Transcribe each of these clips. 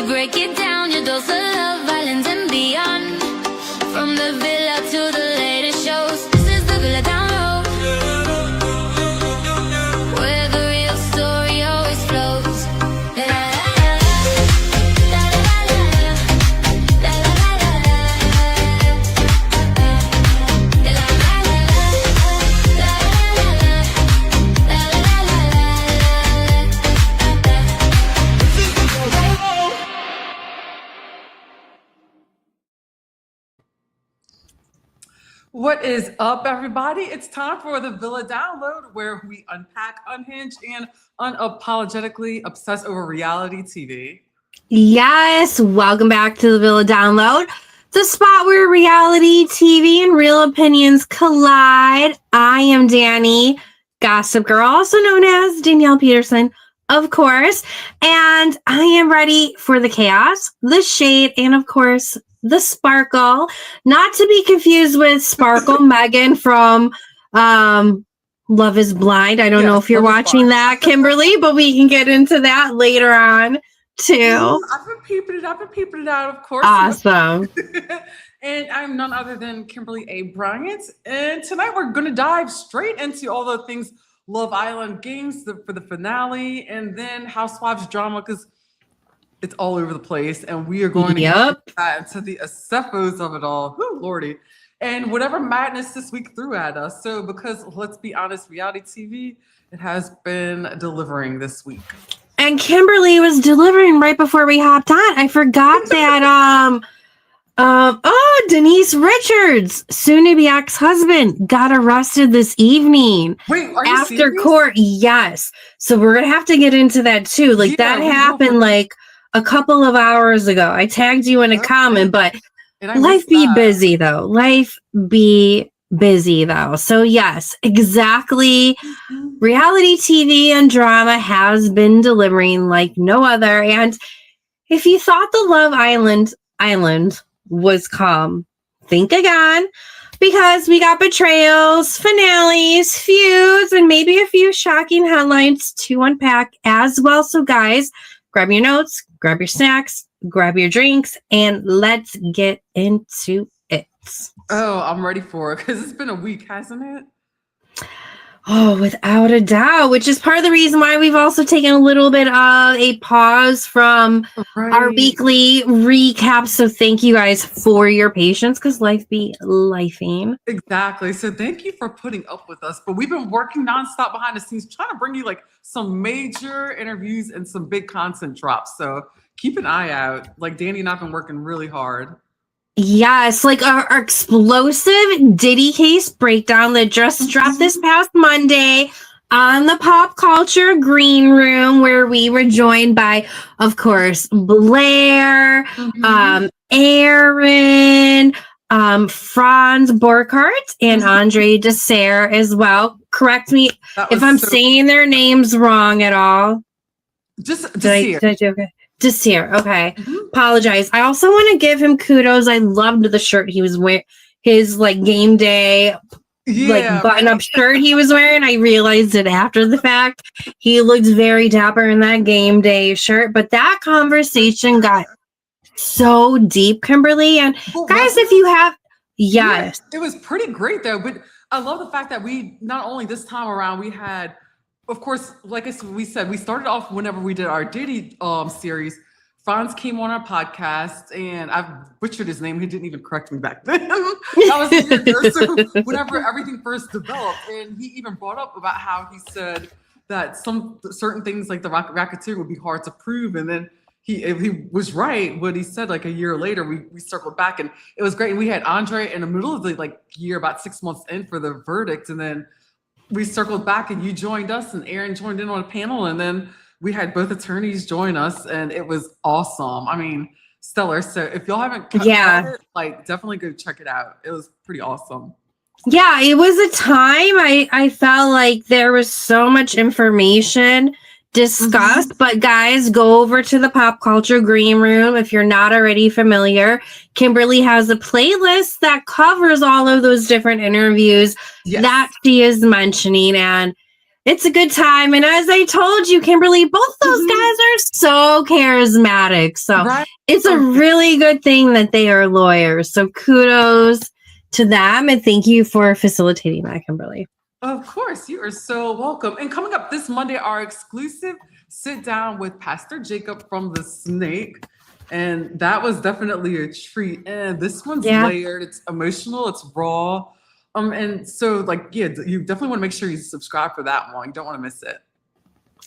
break it down, your dose of love, violence and beyond. From the villa to the latest shows, this is the Villa Down Low, where the real story always flows. La, la, la, la, la, la, la, What is up, everybody? It's time for the Villa Download, where we unpack, unhinge, and unapologetically obsess over reality TV. Yes, welcome back to the Villa Download, the spot where reality TV and real opinions collide. I am Dani, Gossip Girl, also known as Danielle Peterson, of course, and I am ready for the chaos, the shade, and of course, the sparkle, not to be confused with Sparkle Megan from Love is Blind. I don't know if you're watching that, Kimberly, but we can get into that later on too. I've been peeping it out, of course. Awesome. And I'm none other than Kimberly A. Bryant. And tonight we're going to dive straight into all the things Love Island games for the finale, and then Housewives drama, because it's all over the place, and we are going to get into the Osefos of it all. Whew, Lordy. And whatever madness this week threw at us. So, because let's be honest, reality TV, it has been delivering this week. And Kimberly was delivering right before we hopped on. I forgot that Denise Richards, soon-to-be ex-husband, got arrested this evening. Wait, are you after serious? Court? Yes. So we're gonna have to get into that too. Like that happened like a couple of hours ago. I tagged you in a comment, but life be busy though. Life be busy though. So yes, exactly. Reality TV and drama has been delivering like no other. And if you thought the Love Island was calm, think again, because we got betrayals, finales, feuds, and maybe a few shocking headlines to unpack as well. So guys, grab your notes, grab your snacks, grab your drinks, and let's get into it. Oh, I'm ready for it, because it's been a week, hasn't it? Oh, without a doubt, which is part of the reason why we've also taken a little bit of a pause from our weekly recap. So thank you guys for your patience, because life be lifing. Exactly. So thank you for putting up with us. But we've been working nonstop behind the scenes, trying to bring you like some major interviews and some big content drops. So keep an eye out. Like Dani and I've been working really hard. Yes, like our explosive Diddy case breakdown that just dropped this past Monday on the Pop Culture Green Room, where we were joined by, of course, Blair, Aaron, Franz Borchardt, and Andre Dessert as well. Correct me if I'm saying their names wrong at all. Did I do okay? Desir, okay. Apologize. I also want to give him kudos. I loved the shirt he was wearing, his like game day like button-up shirt he was wearing. I realized it after the fact. He looked very dapper in that game day shirt. But that conversation got so deep, Kimberly. And guys, if you have it was pretty great though. But I love the fact that we not only this time around we had, of course, like we said, we started off whenever we did our Diddy series. Franz came on our podcast, and I've butchered his name. He didn't even correct me back then. That was a year ago. So whenever everything first developed, and he even brought up about how he said that some certain things like the racketeering would be hard to prove, and then he was right. What he said like a year later, we circled back, and it was great. And we had Andre in the middle of the like year, about 6 months in for the verdict, and then we circled back and you joined us, and Aaron joined in on a panel, and then we had both attorneys join us, and it was awesome. I mean, stellar. So if y'all haven't checked it, like definitely go check it out. It was pretty awesome. Yeah, it was a time I felt like there was so much information discussed, but guys, go over to the Pop Culture Green Room if you're not already familiar. Kimberly has a playlist that covers all of those different interviews that she is mentioning, and It's a good time. And as I told you, Kimberly, both those guys are so charismatic. So it's a really good thing that they are lawyers. So kudos to them. And thank you for facilitating that, Kimberly. Of course, you are so welcome. And coming up this Monday, our exclusive sit down with Pastor Jacob from The Snake. And that was definitely a treat. And this one's layered. It's emotional. It's raw. And so, you definitely want to make sure you subscribe for that one. You don't want to miss it.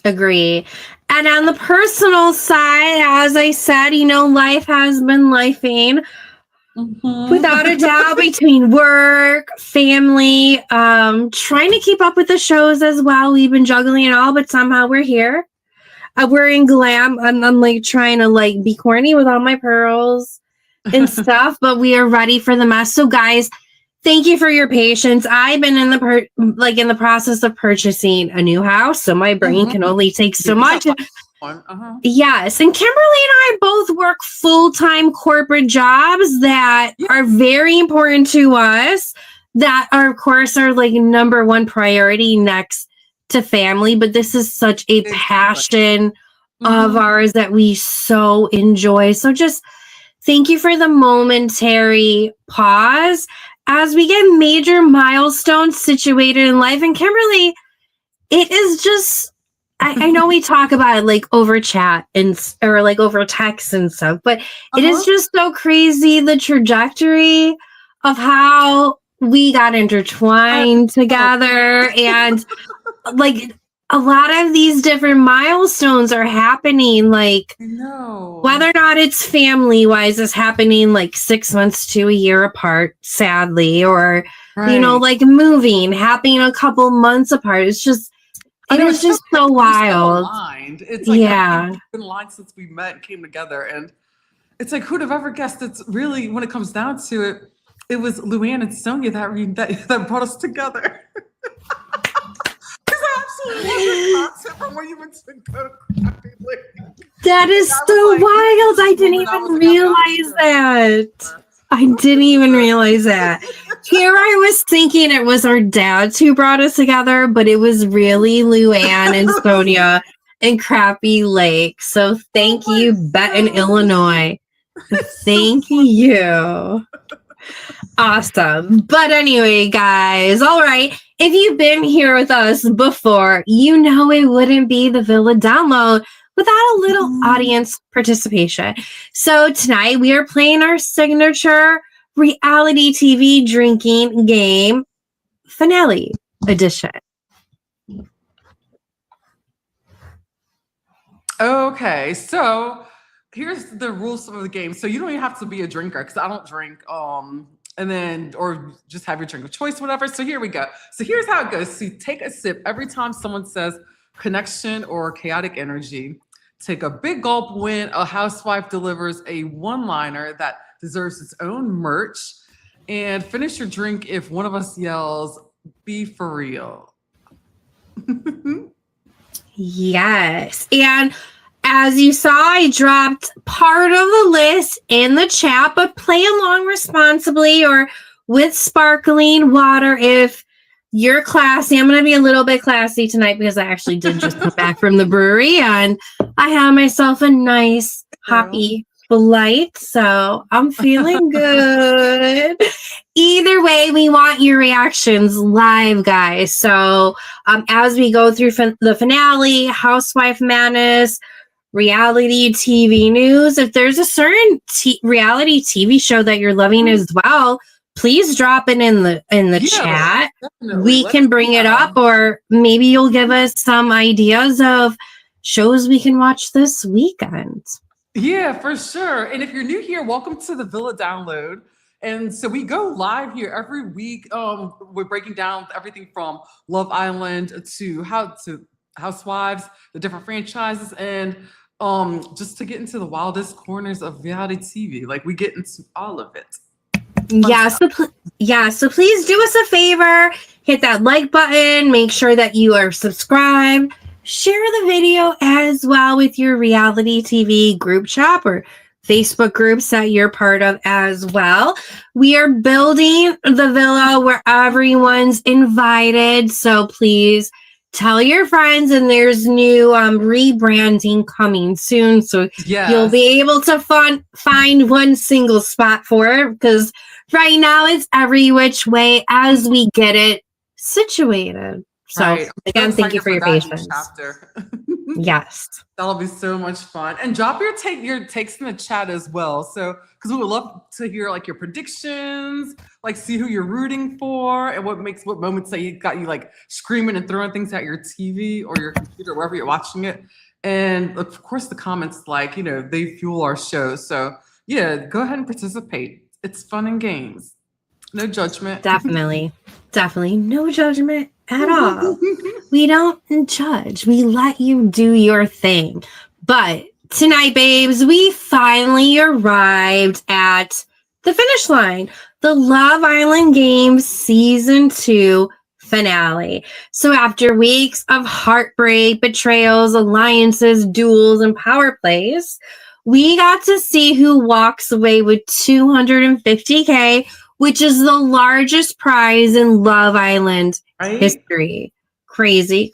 Agree. And on the personal side, as I said, life has been lifing. Without a doubt, between work, family, trying to keep up with the shows as well. We've been juggling it all, but somehow we're here. We're in glam. I'm trying to be corny with all my pearls and stuff, but we are ready for the mess. So guys, thank you for your patience. I've been in the process of purchasing a new house, so my brain can only take so much. Yes, and Kimberly and I both work full-time corporate jobs that are very important to us. That are, of course, our number one priority next to family. But this is such a passion of ours that we so enjoy. So just thank you for the momentary pause as we get major milestones situated in life. And Kimberly, it is just, I know we talk about it over chat or over text and stuff, but it is just so crazy, the trajectory of how we got intertwined together. And a lot of these different milestones are happening, whether or not it's family-wise is happening 6 months to a year apart, sadly, or, moving, happening a couple months apart. It's just, it was just so wild. It's we've been aligned since we met and came together. And it's who'd have ever guessed it's really, when it comes down to it, it was Luann and Sonia that brought us together. From where you went to go. That is so wild. I didn't even realize that. I didn't even realize that. Here I was thinking it was our dads who brought us together, but it was really Luann and Sonia in Crappie Lake. So thank you, Benton, Illinois. Thank you. Awesome. But anyway, guys, all right. If you've been here with us before, you know it wouldn't be the Villa Download without a little audience participation. So tonight we are playing our signature reality TV drinking game, Finale Edition. Okay, so here's the rules of the game. So you don't even have to be a drinker because I don't drink. Or just have your drink of choice, whatever. So here we go. So here's how it goes. So you take a sip every time someone says connection or chaotic energy. Take a big gulp when a housewife delivers a one-liner that deserves its own merch. And finish your drink if one of us yells, "Be for real." Yes. And as you saw, I dropped part of the list in the chat, but play along responsibly or with sparkling water if you're classy. I'm going to be a little bit classy tonight because I actually did just come back from the brewery and I had myself a nice hoppy flight. So I'm feeling good. Either way, we want your reactions live, guys. So as we go through the finale, Housewife Madness, reality TV news, if there's a certain reality TV show that you're loving as well, please drop it in the chat. Definitely. We can bring it up, or maybe you'll give us some ideas of shows we can watch this weekend. Yeah, for sure. And if you're new here, welcome to the Villa Download. And so we go live here every week. We're breaking down everything from Love Island to Housewives, the different franchises, and just to get into the wildest corners of reality TV. We get into all of it. So please do us a favor, hit that like button, make sure that you are subscribed, share the video as well with your reality TV group chat or Facebook groups that you're part of as well. We are building the villa where everyone's invited, so please tell your friends, and there's new rebranding coming soon, so you'll be able to find one single spot for it, because right now it's every which way as we get it situated. So again, thank you for your patience. Yes, that'll be so much fun. And drop your takes in the chat as well. So because we would love to hear like your predictions, like see who you're rooting for, and what moments that got you like screaming and throwing things at your TV or your computer, wherever you're watching it. And of course, the comments, like, they fuel our show. So yeah, go ahead and participate. It's fun and games. No judgment. Definitely no judgment at all. We don't judge. We let you do your thing. But tonight, babes, we finally arrived at the finish line. The Love Island Games Season 2 finale. So after weeks of heartbreak, betrayals, alliances, duels, and power plays, we got to see who walks away with $250K, which is the largest prize in Love Island history. Crazy.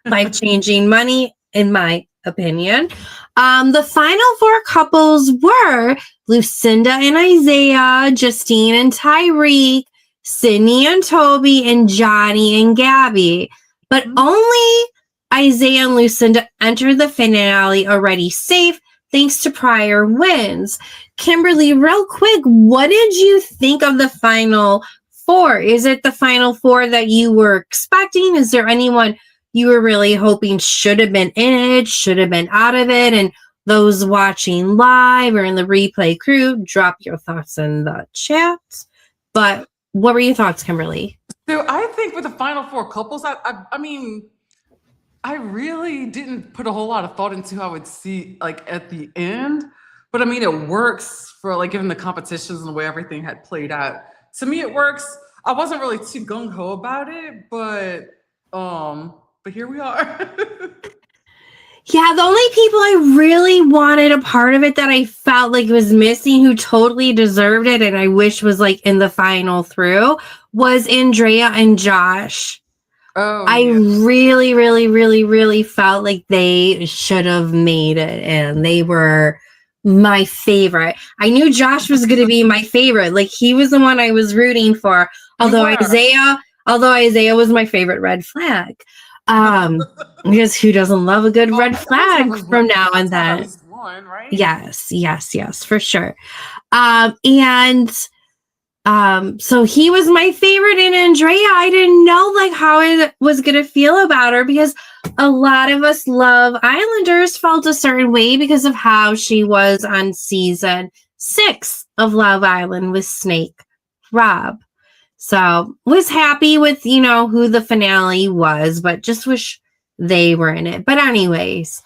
Life-changing money, in my opinion. The final 4 couples were Lucinda and Isaiah, Justine and Tyreek, Sydney and Toby, and Johnny and Gabby. But only Isaiah and Lucinda entered the finale already safe, thanks to prior wins. Kimberly, real quick, what did you think of the final 4? Is it the final 4 that you were expecting? Is there anyone you were really hoping should have been in it, should have been out of it? And those watching live or in the replay crew, drop your thoughts in the chat. But what were your thoughts, Kimberly? So I think with the final 4 couples, I mean, I really didn't put a whole lot of thought into who I would see like at the end. But I mean, it works for like given the competitions and the way everything had played out. To me, it works. I wasn't really too gung-ho about it, but here we are. Yeah, the only people I really wanted a part of it that I felt like was missing, who totally deserved it and I wish was like in the final through, was Andrea and Josh. I really felt like they should have made it, and they were my favorite. I knew Josh was going to be my favorite. Like, he was the one I was rooting for. Although Isaiah was my favorite red flag. Because who doesn't love a good red flag from now and then? One, right? Yes, for sure. So he was my favorite, and Andrea, I didn't know like how I was gonna feel about her, because a lot of us Love Islanders felt a certain way because of how she was on season 6 of Love Island with Snake Rob. So was happy with, who the finale was, but just wish they were in it. But anyways,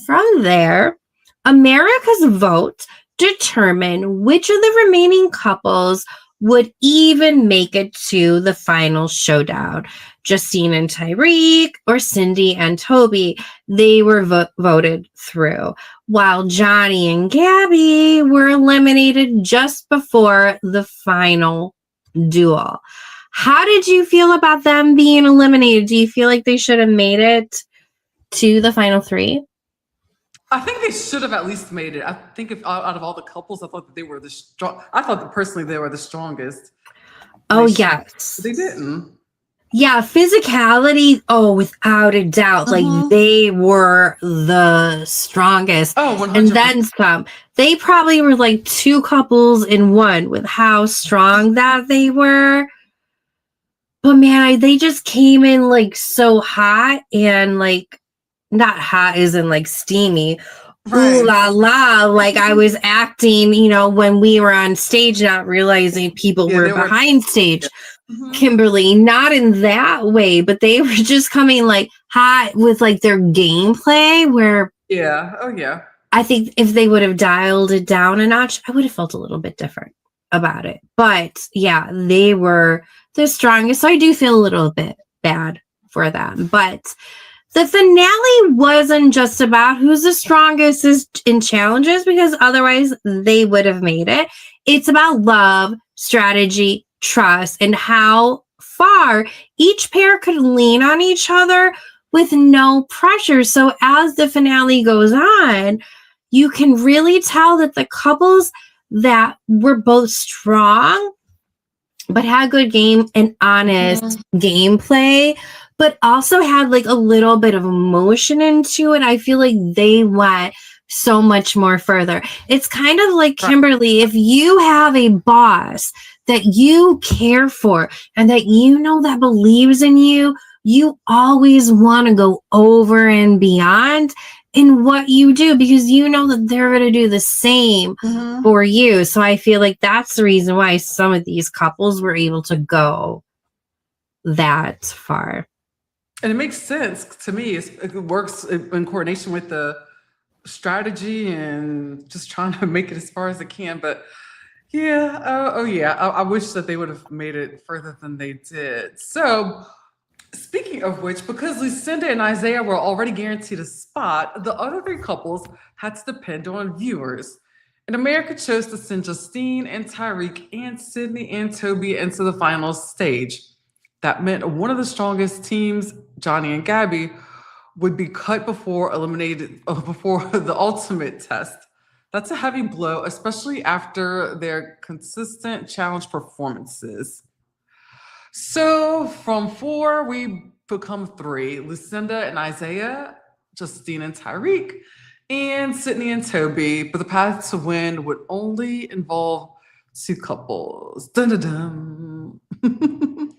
from there, America's vote determined which of the remaining couples would even make it to the final showdown. Justine and Tyreek, or Cindy and Toby, they were voted through, while Johnny and Gabby were eliminated just before the final duel. How did you feel about them being eliminated? Do you feel like they should have made it to the final 3? I think they should have at least made it. I think if out of all the couples, I thought that they were the strong. I thought that personally they were the strongest. Yes. They didn't. Yeah, physicality, without a doubt. Like, they were the strongest. 100%. And then some. They probably were like 2 couples in one with how strong that they were. But man, they just came in like so hot, and like, not hot as in like steamy. Right. Ooh la la. Like, I was acting, when we were on stage, not realizing people were behind stage. Yeah. Kimberly, not in that way, but they were just coming like hot with like their gameplay where I think if they would have dialed it down a notch, I would have felt a little bit different about it. But yeah, they were the strongest, so I do feel a little bit bad for them. But the finale wasn't just about who's the strongest in challenges, because otherwise they would have made it. It's about love, strategy, trust, and how far, each pair could lean on each other with no pressure. So as the finale goes on, you can really tell that the couples that were both strong but had good game and honest gameplay, but also had like a little bit of emotion into it, I feel like they went so much more further. It's kind of like, Kimberly, if you have a boss that you care for and that you know that believes in you, you always want to go over and beyond in what you do because you know that they're going to do the same for you. So I feel like that's the reason why some of these couples were able to go that far. And it makes sense to me. It works in coordination with the strategy and just trying to make it as far as it can. But yeah, I wish that they would have made it further than they did. So speaking of which, because Lucinda and Isaiah were already guaranteed a spot, the other three couples had to depend on viewers. And America chose to send Justine and Tyreek and Sydney and Toby into the final stage. That meant one of the strongest teams, Johnny and Gabby, would be cut before the ultimate test. That's a heavy blow, especially after their consistent challenge performances. So from 4, we become 3. Lucinda and Isaiah, Justine and Tyreek, and Sydney and Toby. But the path to win would only involve 2 couples. Dun dun dun.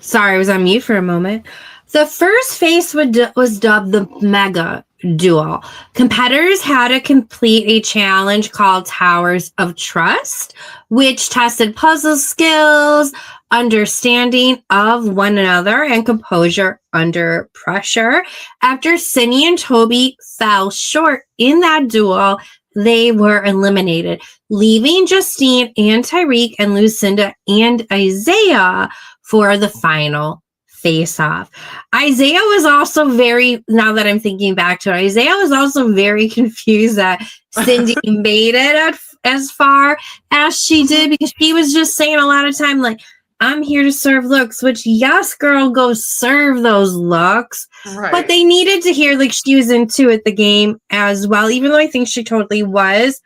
Sorry, I was on mute for a moment. The first phase was dubbed the Mega Duel. Competitors had to complete a challenge called Towers of Trust, which tested puzzle skills, understanding of one another, and composure under pressure. After Sydney and Toby fell short in that duel, they were eliminated, leaving Justine and Tyreek and Lucinda and Isaiah for the final face-off. Isaiah was also now that I'm thinking back to it, Isaiah was also very confused that Cindy made it as far as she did because she was just saying a lot of time, like, I'm here to serve looks, which, yes, girl, go serve those looks. Right. But they needed to hear like she was into it, the game as well, even though I think she totally was.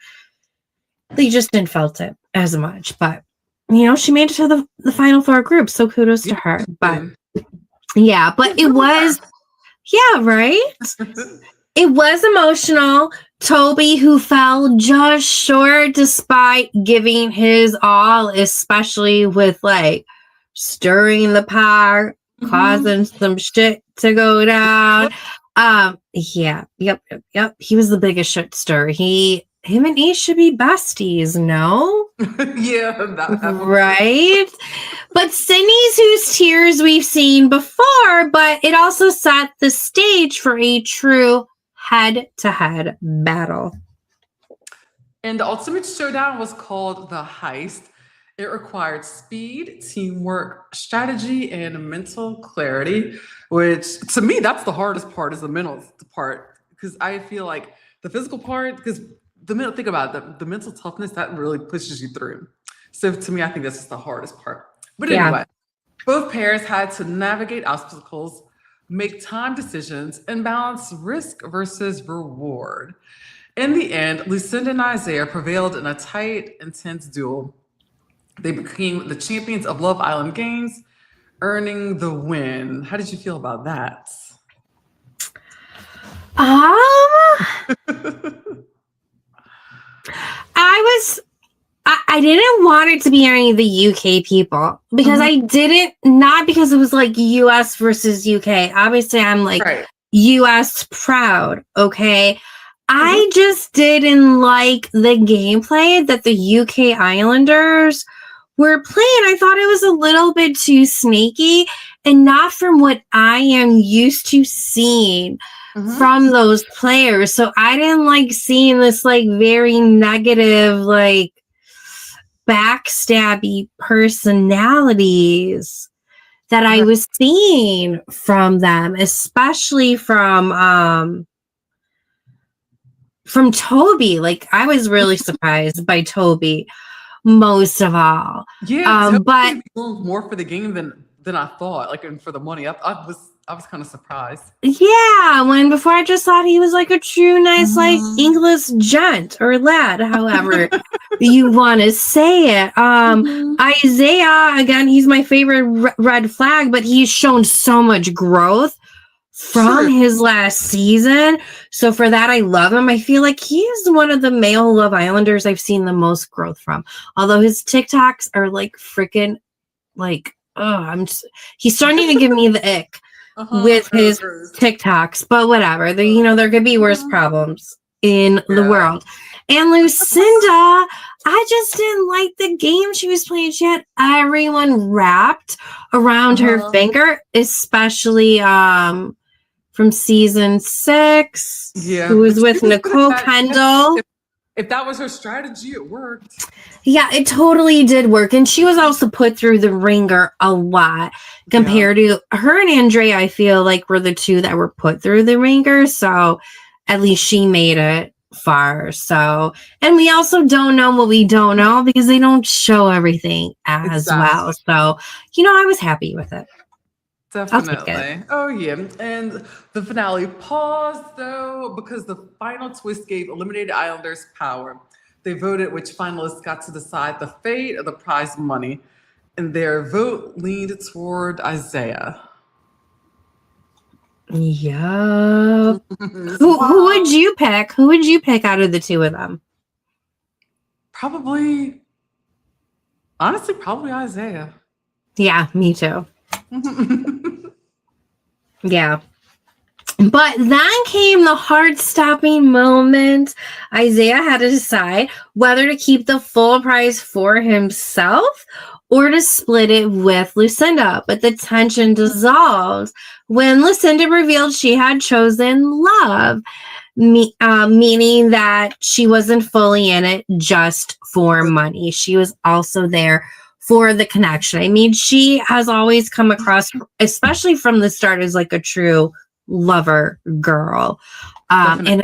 They just didn't felt it as much. But, you know, she made it to the final 4 groups, so kudos to her. But yeah, but it was, yeah, right? It was emotional. Toby, who fell just short despite giving his all, especially with like stirring the pot, causing some shit to go down. Yeah, yep. He was the biggest shit stir. Him and Ace should be besties, no? Yeah, right? But Sydney's whose tears we've seen before, but it also set the stage for a true head-to-head battle. And the ultimate showdown was called the Heist. It required speed, teamwork, strategy, and mental clarity, which to me, that's the hardest part, is the mental part. Because I feel like the physical part, because think about it, the mental toughness, that really pushes you through. So to me, I think this is the hardest part. But anyway, both pairs had to navigate obstacles, make time decisions, and balance risk versus reward. In the end, Lucinda and Isaiah prevailed in a tight, intense duel. They became the champions of Love Island Games, earning the win. How did you feel about that? I didn't want it to be any of the UK people because I didn't, not because it was like US versus UK. Obviously, I'm like US proud, okay? I just didn't like the gameplay that the UK Islanders were playing. I thought it was a little bit too snaky and not from what I am used to seeing from those players. So I didn't like seeing this like very negative, like backstabby personalities that I was seeing from them, especially from Toby. Like, I was really surprised by Toby. most of all. Yeah, but more for the game than I thought, like, and for the money. I was kind of surprised. Yeah, before I just thought he was like a true nice like English gent or lad, however you want to say it. Isaiah, again, he's my favorite red flag, but he's shown so much growth from his last season. So for that, I love him. I feel like he is one of the male Love Islanders I've seen the most growth from. Although his TikToks are like freaking like, he's starting to give me the ick with his TikToks, but whatever. There could be worse problems in the world. And Lucinda, I just didn't like the game she was playing. She had everyone wrapped around her finger, especially from season 6. Yeah. Who was with Nicole Kendall. If that was her strategy, it worked. Yeah, it totally did work. And she was also put through the ringer a lot compared to her and Andrea. I feel like were the two that were put through the ringer. So at least she made it far. So, and we also don't know what we don't know because they don't show everything as well. So, I was happy with it. Definitely. Oh, yeah. And the finale paused, though, because the final twist gave eliminated Islanders power. They voted which finalists got to decide the fate of the prize money, and their vote leaned toward Isaiah. Yeah. Who would you pick? Who would you pick out of the two of them? Honestly, probably Isaiah. Yeah, me too. Yeah. But then came the heart-stopping moment. Isaiah had to decide whether to keep the full prize for himself or to split it with Lucinda. But the tension dissolved when Lucinda revealed she had chosen love, meaning that she wasn't fully in it just for money. She was also there for the connection. I mean, she has always come across, especially from the start, as like a true lover girl. And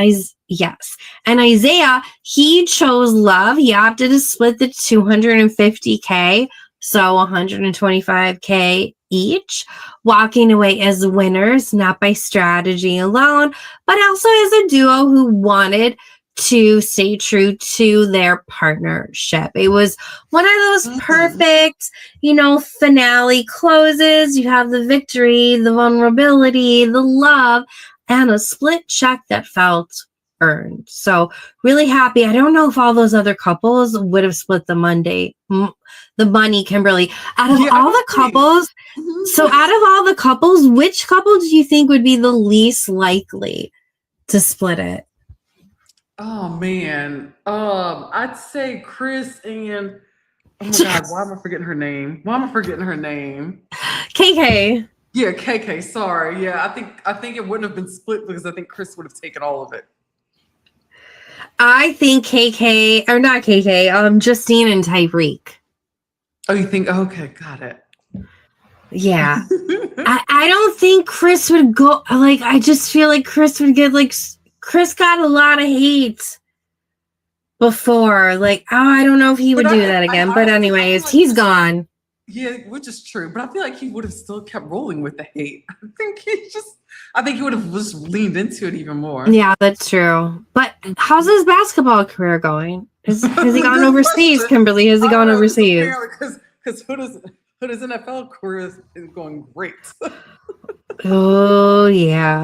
Isaiah, he chose love. He opted to split the $250K, so $125K each, walking away as winners, not by strategy alone, but also as a duo who wanted to stay true to their partnership. It was one of those perfect, finale closes. You have the victory, the vulnerability, the love, and a split check that felt earned. So really happy. I don't know if all those other couples would have split the money, Kimberly. Out of all the couples, which couple do you think would be the least likely to split it? Oh man, I'd say Chris and oh my God, why am I forgetting her name? KK. Yeah, KK. Sorry. Yeah, I think it wouldn't have been split because I think Chris would have taken all of it. I think KK or not KK. Justine and Tyreek. Oh, you think? Okay, got it. Yeah, I don't think Chris would go. Like, I just feel like Chris would get like. Chris got a lot of hate before. Like, I don't know if he would do that again. But anyways, he's gone. Yeah, which is true. But I feel like he would have still kept rolling with the hate. I think he would have just leaned into it even more. Yeah, that's true. But how's his basketball career going? Has he gone overseas, Kimberly? Has he gone overseas? Because Hood's NFL career is going great. Oh, yeah.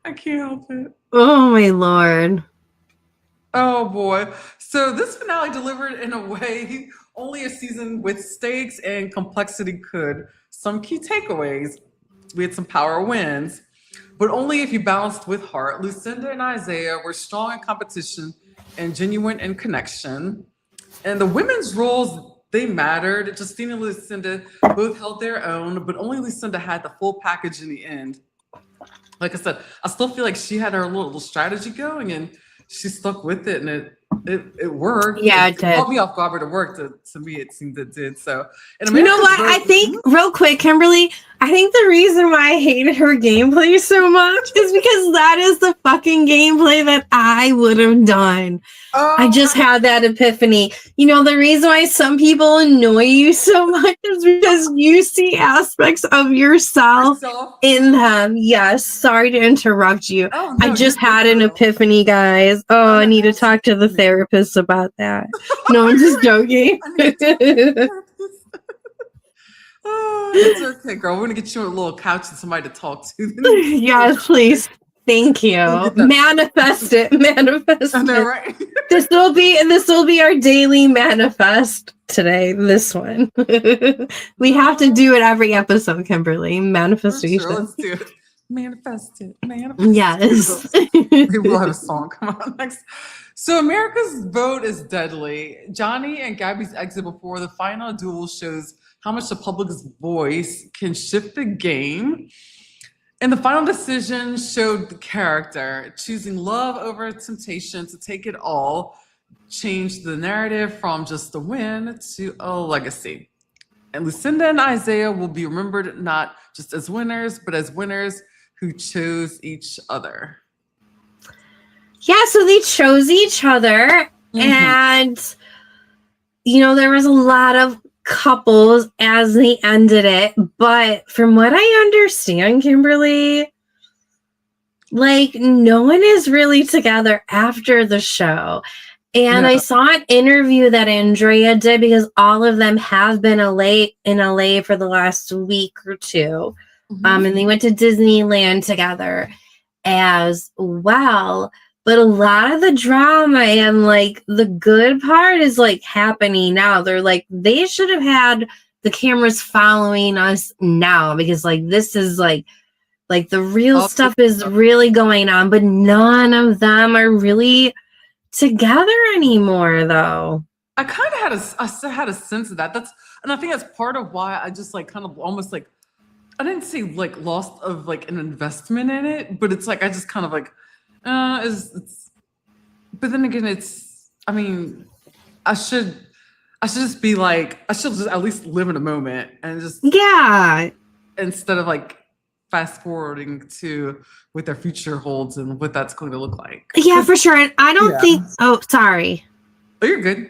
I can't help it. Oh, my Lord. Oh, boy. So this finale delivered in a way only a season with stakes and complexity could. Some key takeaways. We had some power wins, but only if you balanced with heart. Lucinda and Isaiah were strong in competition and genuine in connection. And the women's roles, they mattered. Justine and Lucinda both held their own, but only Lucinda had the full package in the end. Like I said, I still feel like she had her little strategy going and she stuck with it, and it worked. Yeah, it did. Caught me off guard, but it worked. To me, it seemed it did. So, and you know what? I think real quick, Kimberly, I think the reason why I hated her gameplay so much is because that is the fucking gameplay that I would have done. I just had that epiphany. You know, the reason why some people annoy you so much is because you see aspects of yourself in them. Yes, sorry to interrupt you. Oh, no, I just had an epiphany, guys. Oh, I need to talk to the therapist about that. No, I'm just joking. Oh, it's okay, girl. We're gonna get you a little couch and somebody to talk to. Yes, please. Thank you. Manifest it. Manifest it. Know, right? This will be our daily manifest today. This one. We have to do it every episode, Kimberly. Manifestation. Sure, let's do it. Manifest it. Manifest yes. Maybe we'll have a song come on next. So America's vote is deadly. Johnny and Gabby's exit before the final duel shows how much the public's voice can shift the game. And the final decision showed the character choosing love over temptation to take it all, changed the narrative from just a win to a legacy. And Lucinda and Isaiah will be remembered not just as winners, but as winners who chose each other. Yeah, so they chose each other. And, you know, there was a lot of couples as they ended it, but from what I understand, Kimberly, like no one is really together after the show. And I saw an interview that Andrea did because all of them have been in LA for the last week or two. And they went to Disneyland together as well. But a lot of the drama and like the good part is like happening now. They're like, they should have had the cameras following us now because like this is like the real stuff is really going on, but none of them are really together anymore though. I kind of had a sense of that. And I think that's part of why I just like kind of almost like, I didn't say like lost of like an investment in it, but it's like I just kind of like, but then again, I mean, I should just be like, I should just at least live in a moment and just, instead of like fast forwarding to what their future holds and what that's going to look like. Yeah, for sure. And I don't think, sorry. Oh, you're good.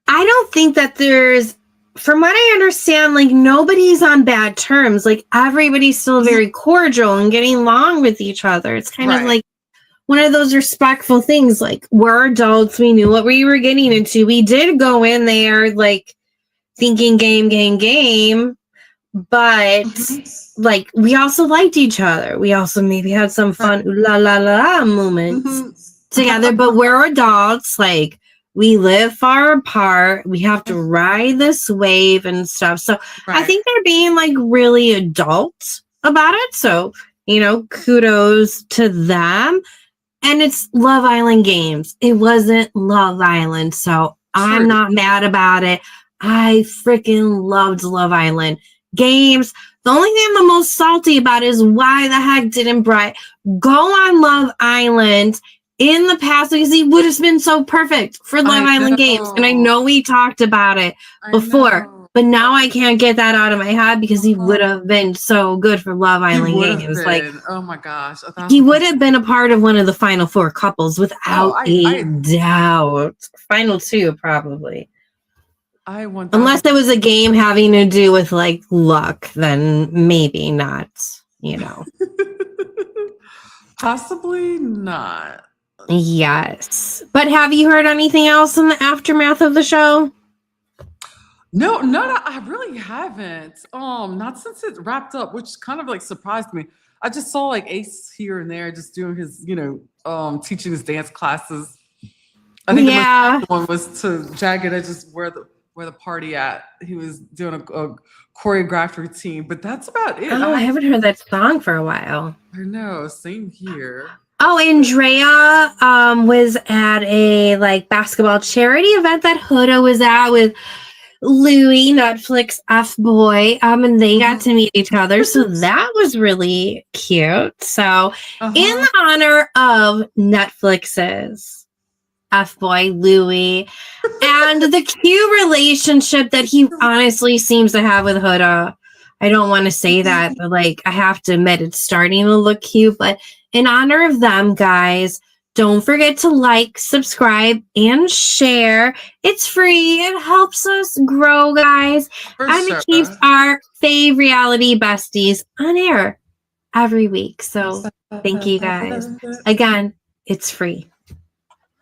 I don't think that there's, from what I understand, like nobody's on bad terms. Like everybody's still very cordial and getting along with each other. It's kind of like one of those respectful things. Like we're adults. We knew what we were getting into. We did go in there like thinking game. But like we also liked each other. We also maybe had some fun ooh la la la moments together. But we're adults. Like we live far apart. We have to ride this wave and stuff. So I think they're being like really adult about it. So, you know, kudos to them. And it's Love Island games. It wasn't Love Island. So I'm not mad about it. I freaking loved Love Island games. The only thing I'm the most salty about is why the heck didn't Brett go on Love Island in the past, because he would have been so perfect for Love Island games. And I know we talked about it before, but now I can't get that out of my head because he would have been so good for Love Island games. Like, oh my gosh. He would have been a part of one of the final four couples without a doubt. Final two, probably. Unless there was a game having to do with like luck, then maybe not, you know. Possibly not. Yes. But have you heard anything else in the aftermath of the show? No, I really haven't. Not since it wrapped up, which kind of like surprised me. I just saw like Ace here and there just doing his, you know, teaching his dance classes. I think the one was to Jagged Edge's Where the Party At. He was doing a choreographed routine, but that's about it. Oh, I haven't heard that song for a while. I know, same here. Oh, Andrea was at a like basketball charity event that Huda was at with Louis, Netflix F-boy, and they got to meet each other, so that was really cute. So in honor of Netflix's F-boy Louis and the cute relationship that he honestly seems to have with Huda, I don't want to say that, but like I have to admit it's starting to look cute. But in honor of them, guys, don't forget to like, subscribe, and share. It's free. It helps us grow, guys. It keeps our fave reality besties on air every week. So thank you, guys. Again, it's free.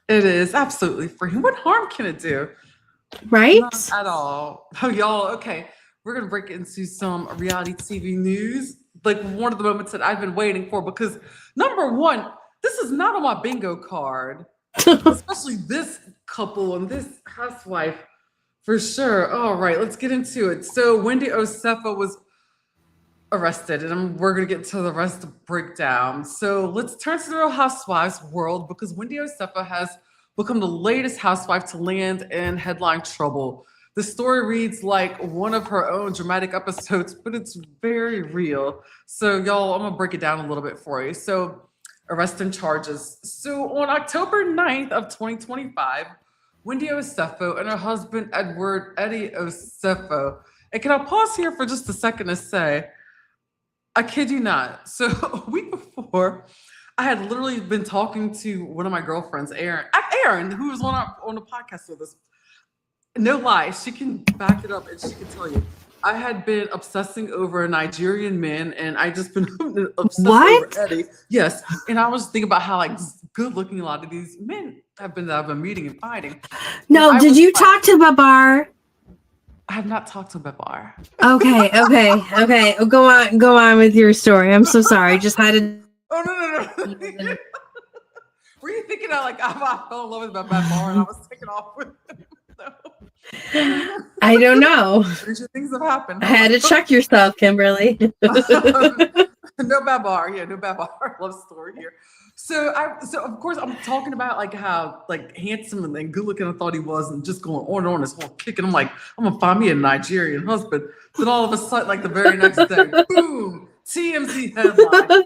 It is absolutely free. What harm can it do? Right? Not at all. Oh, y'all, okay. We're going to break into some reality TV news. Like one of the moments that I've been waiting for, because number one, this is not on my bingo card, especially this couple and this housewife for sure. All right, let's get into it. So Wendy Osefo was arrested, and we're going to get to the rest of the breakdown. So let's turn to the Real Housewives world, because Wendy Osefo has become the latest housewife to land in headline trouble. The story reads like one of her own dramatic episodes, but it's very real. So y'all, I'm gonna break it down a little bit for you. So arrest and charges. So on October 9th of 2025, Wendy Osefo and her husband, Eddie Osefo. And can I pause here for just a second to say, I kid you not. So a week before, I had literally been talking to one of my girlfriends, Erin, who was on the podcast with us. No lie, she can back it up and she can tell you. I had been obsessing over a Nigerian man, and I just been obsessed over Eddie. Yes, and I was thinking about how like good looking a lot of these men have been that I've been meeting and fighting. No, did you talk to Babar? I have not talked to Babar. Okay. Go on with your story. I'm so sorry. Just had to. Oh no. Were you thinking that like I fell in love with Babar and I was taking off with him? No. I don't know. Things have happened. I had to check yourself, Kimberly. No Babar. Yeah, no Babar. Love story here. So of course I'm talking about like how like handsome and good looking I thought he was, and just going on and on this whole kick. And I'm like, I'm gonna find me a Nigerian husband. Then all of a sudden, like the very next day, boom, TMZ headline.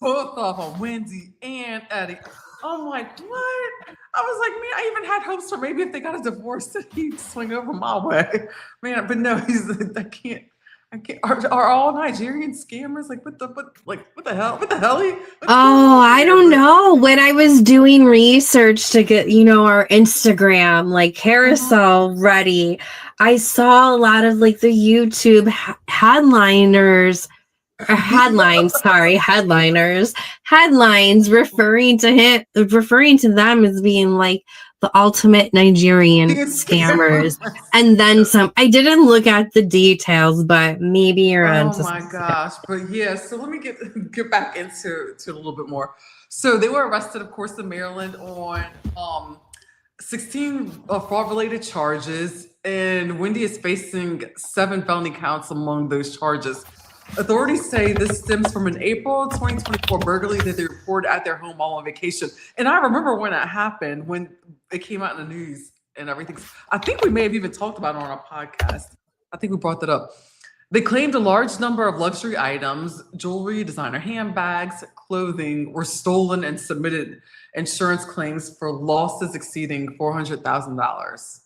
Both of them, Wendy and Eddie. I'm like, what? I was like, man, I even had hopes for maybe if they got a divorce that he'd swing over my way. Man, but no, I can't. Are all Nigerian scammers? Like, what the hell? What the hell? I don't know. When I was doing research to get, our Instagram, like carousel ready, I saw a lot of like the YouTube headliners referring to them as being like the ultimate Nigerian scammers. And then some. I didn't look at the details, but maybe you're onto something. Oh my gosh. But yeah, so let me get back into a little bit more. So they were arrested, of course, in Maryland on 16 fraud-related charges, and Wendy is facing 7 felony counts among those charges. Authorities say this stems from an April 2024 burglary that they reported at their home while on vacation. And I remember when that happened, when it came out in the news and everything. I think we may have even talked about it on our podcast. I think we brought that up. They claimed a large number of luxury items, jewelry, designer handbags, clothing were stolen, and submitted insurance claims for losses exceeding $400,000.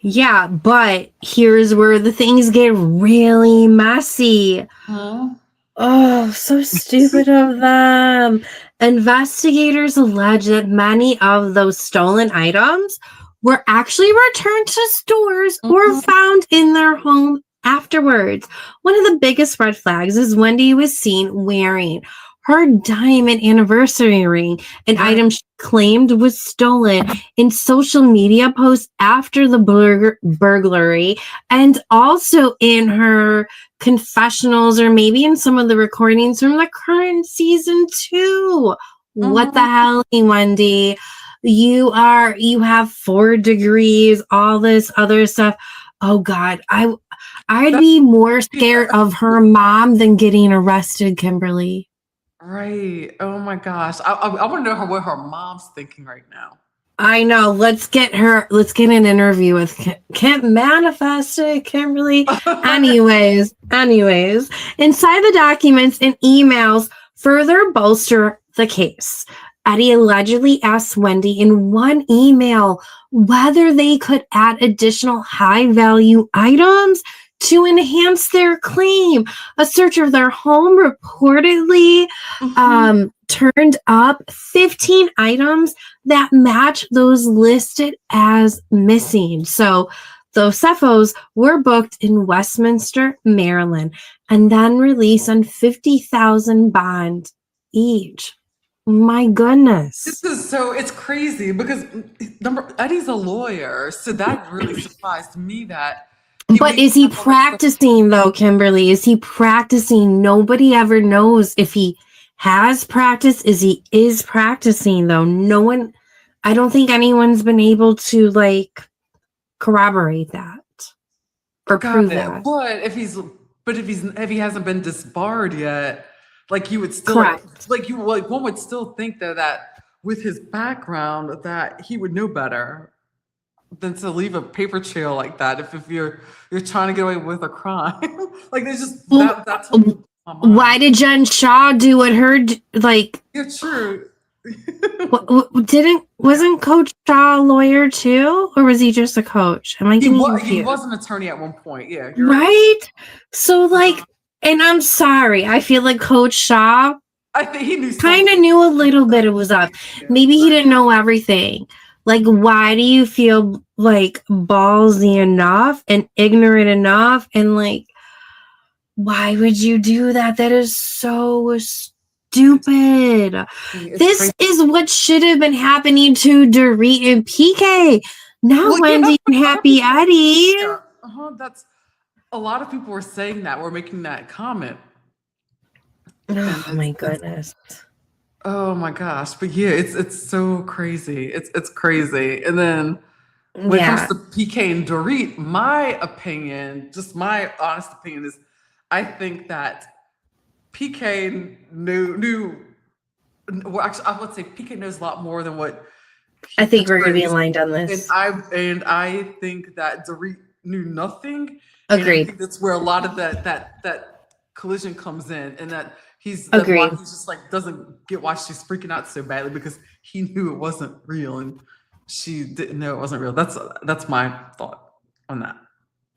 Yeah, but here's where the things get really messy. Huh? Oh, so stupid of them. Investigators allege that many of those stolen items were actually returned to stores or found in their home afterwards. One of the biggest red flags is Wendy was seen wearing her diamond anniversary ring, an item she claimed was stolen, in social media posts after the burglary, and also in her confessionals, or maybe in some of the recordings from the current season 2. What the hell, Wendy? You have 4 degrees, all this other stuff. Oh God, I'd be more scared of her mom than getting arrested, Kimberly. Right. Oh my gosh. I want to know what her mom's thinking right now. I know. Let's get an interview with Kim. Manifest it, Kimberly. Anyways, inside the documents and emails further bolster the case. Eddie allegedly asked Wendy in one email whether they could add additional high-value items to enhance their claim. A search of their home reportedly turned up 15 items that match those listed as missing. So the Osefos were booked in Westminster, Maryland, and then released on $50,000 bond each. My goodness. It's crazy because Eddie's a lawyer, so that really surprised me that. But is he practicing though, Kimberly? Is he practicing? Nobody ever knows if he has practiced. He is practicing though. No one, I don't think anyone's been able to like corroborate that or prove that. But if he hasn't been disbarred yet, like you would still one would still think that with his background that he would know better than to leave a paper trail like that if you're trying to get away with a crime. Like there's just that's why did Jen Shaw do what her like? Yeah, true. Wasn't Coach Shaw a lawyer too, or was he just a coach? He was an attorney at one point. Yeah, right. So like, and I'm sorry, I feel like Coach Shaw, I think he kind of knew a little bit. It was up. Maybe he didn't know everything. Like, why do you feel like ballsy enough and ignorant enough? And like, why would you do that? That is so stupid. This is what should have been happening to Dorit and PK. Now Wendy and Happy Eddie. That's a lot of people were saying that. We're making that comment. Oh my goodness. Oh my gosh. But yeah, it's so crazy. It's crazy. And then when it comes to PK and Dorit, my opinion, just my honest opinion is I think that PK knew well, actually I would say PK knows a lot more than what I think we're gonna be aligned on this. And I think that Dorit knew nothing. Agreed. I think that's where a lot of that collision comes in, and that he's just like doesn't get why she's freaking out so badly because he knew it wasn't real and she didn't know it wasn't real. That's my thought on that.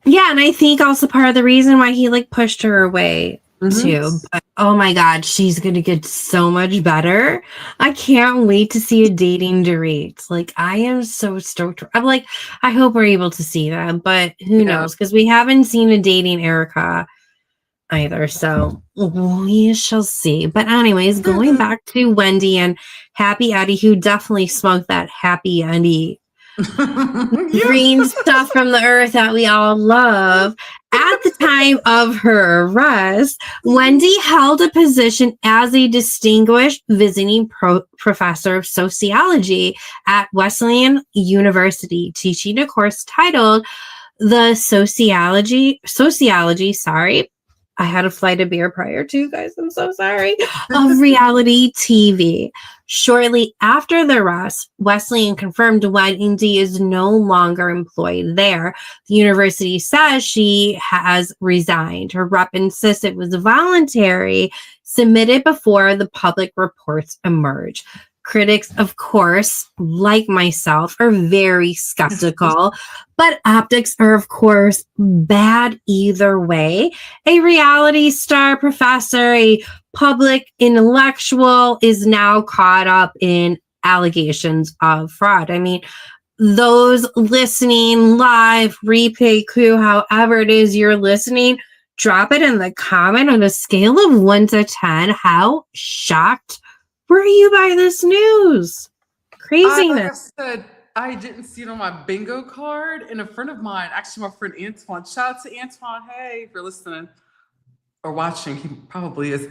Yeah, and I think also part of the reason why he like pushed her away too. But oh my God, she's gonna get so much better. I can't wait to see a dating Dorit. Like I am so stoked. I'm like, I hope we're able to see that, but who knows? Because we haven't seen a dating Erica either. So we shall see. But anyways, going back to Wendy and Happy Eddie, who definitely smoked that Happy Eddie green stuff from the earth that we all love. At the time of her arrest, Wendy held a position as a distinguished visiting professor of sociology at Wesleyan University, teaching a course titled The Sociology, I had a flight of beer prior to, guys. I'm so sorry. Of reality TV. Shortly after the arrest, Wesleyan confirmed Wendy is no longer employed there. The university says she has resigned. Her rep insists it was voluntary, submitted before the public reports emerge. Critics, of course, like myself, are very skeptical, but optics are, of course, bad either way. A reality star professor, a public intellectual, is now caught up in allegations of fraud. I mean, those listening live, replay, crew, however it is you're listening, drop it in the comment on a scale of 1 to 10. How shocked were you by this news? Craziness. Like I said, I didn't see it on my bingo card. And a friend of mine, actually my friend Antoine, shout out to Antoine. Hey, if you're listening or watching, he probably is.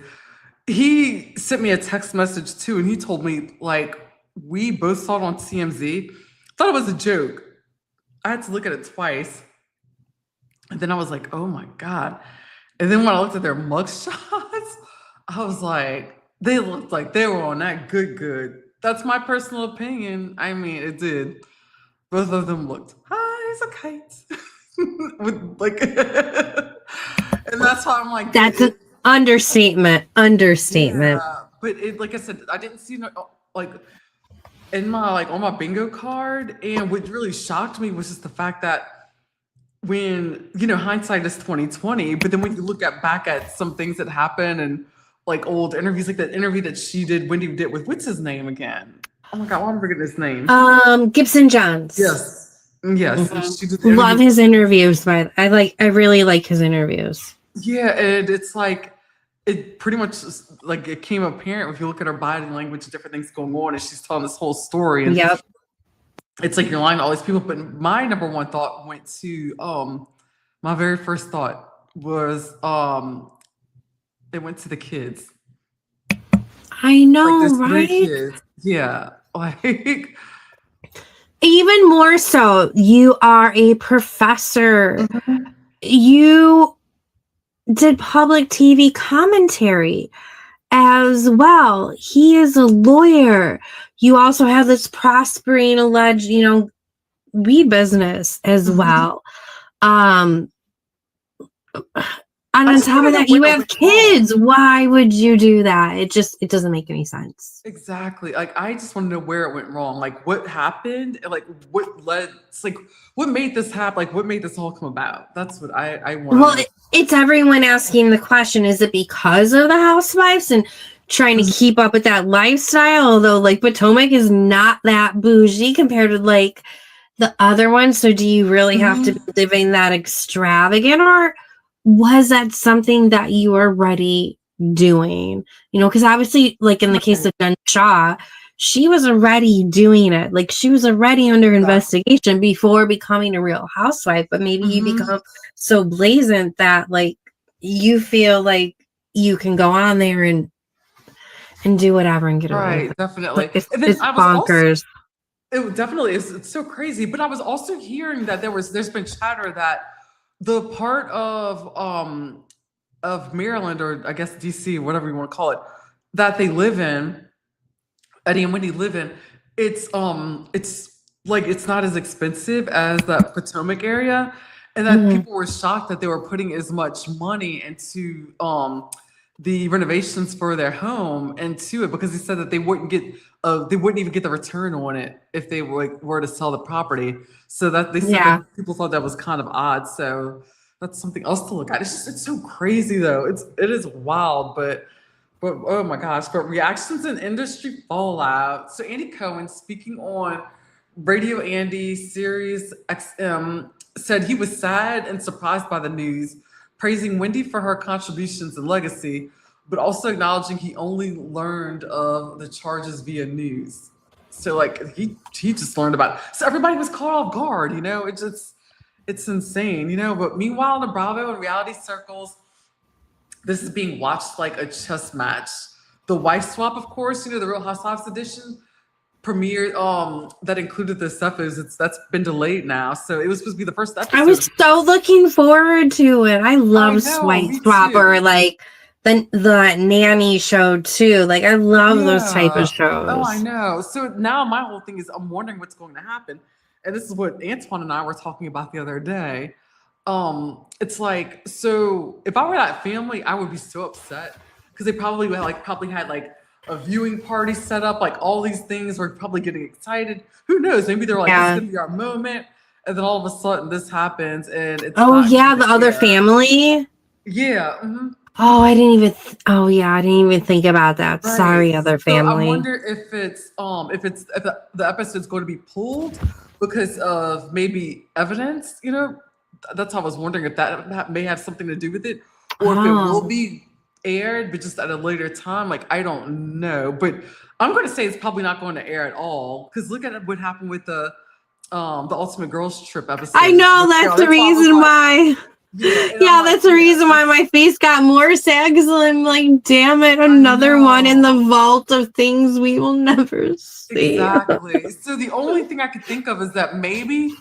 He sent me a text message too, and he told me, like, we both saw it on TMZ. Thought it was a joke. I had to look at it twice. And then I was like, oh my God. And then when I looked at their mugshots, I was like, they looked like they were on that good. That's my personal opinion. I mean, it did. Both of them looked high as a kite. With like, and that's why I'm like, that's an understatement. Yeah, but it, like I said, I didn't see no like in my on my bingo card. And what really shocked me was just the fact that when, hindsight is 2020, but then when you look back at some things that happened and like old interviews, like that interview that Wendy did with, what's his name again? Oh my God, why am I forgetting his name? Gibson Johns. Yes. Mm-hmm. She did love his interviews, but I really like his interviews. Yeah, and it's like, it pretty much like it came apparent if you look at her body language, different things going on, and she's telling this whole story. And yep. It's like you're lying to all these people. But my number one thought went to my very first thought was it went to the kids. I know, like, right? Kids. Yeah. Like even more so, you are a professor. Mm-hmm. You did public TV commentary as well. He is a lawyer. You also have this prospering alleged, weed business as well. And on top of that, you have kids. Why would you do that? It doesn't make any sense. Exactly. Like, I just want to know where it went wrong. Like, what happened? And like, what led? It's like, what made this happen? Like, what made this all come about? That's what I want. Well, it's everyone asking the question: is it because of the Housewives and trying to keep up with that lifestyle? Although, like, Potomac is not that bougie compared to like the other ones. So, do you really have to be living that extravagant, or was that something that you were already doing? Because obviously, like in the case of Jen Shah, she was already doing it. Like, she was already under investigation before becoming a Real Housewife. But maybe you become so blazant that like you feel like you can go on there and do whatever and get away with it. Definitely. It's bonkers. It definitely is. It's so crazy. But I was also hearing that there's been chatter that the part of Maryland, or I guess DC, whatever you want to call it, that they live in, Eddie and Wendy live in, it's like it's not as expensive as that Potomac area, and that people were shocked that they were putting as much money into the renovations for their home into it, because they said that they wouldn't even get the return on it if they were to sell the property. So that they said that people thought that was kind of odd. So that's something else to look at. It's so crazy though. It is wild, but oh my gosh. But reactions and industry fallout. So Andy Cohen, speaking on Radio Andy Sirius XM, said he was sad and surprised by the news, praising Wendy for her contributions and legacy, but also acknowledging he only learned of the charges via news. So like he just learned about it. So everybody was caught off guard, it's insane, But meanwhile in the Bravo and reality circles, this is being watched like a chess match. The wife swap, of course, the Real Housewives edition premiered that included the feuds. That's been delayed now, so it was supposed to be the first episode. I was so looking forward to it. I love Wife Swapper, like the nanny show too. Like, I love those type of shows. Oh, I know. So now my whole thing is I'm wondering what's going to happen, and this is what Antoine and I were talking about the other day. It's like, so if I were that family, I would be so upset because they probably had a viewing party set up, like all these things. We're probably getting excited. Who knows? Maybe they're like, it's gonna be our moment, and then all of a sudden this happens, and it's the other family. Yeah. Mm-hmm. Oh, I didn't even think about that. Right. Sorry, other family. So I wonder if the episode's going to be pulled because of maybe evidence. That's how I was wondering if that may have something to do with it, or if it will be aired, but just at a later time. Like, I don't know, but I'm going to say it's probably not going to air at all, because look at what happened with the Ultimate Girls Trip episode. I know, that's the reason why. Yeah, that's the reason why my face got more sad, because I'm like, damn it, another one in the vault of things we will never see. Exactly. So the only thing I could think of is that maybe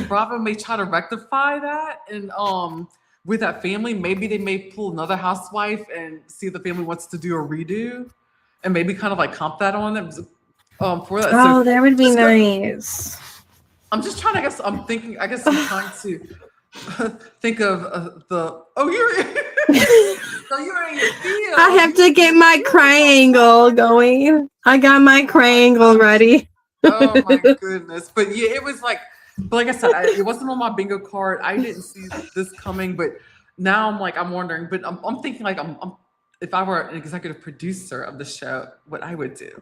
Bravo may try to rectify that, and with that family, maybe they may pull another housewife and see if the family wants to do a redo, and maybe kind of like comp that on them for that. Oh, that would be nice. I'm just trying. I'm trying to think of you're in your field. I have to get my triangle going. I got my triangle ready. Oh my goodness. But yeah, it was like, But like I said, it wasn't on my bingo card. I didn't see this coming, but now I'm wondering. But I'm thinking like I'm if I were an executive producer of the show, what I would do.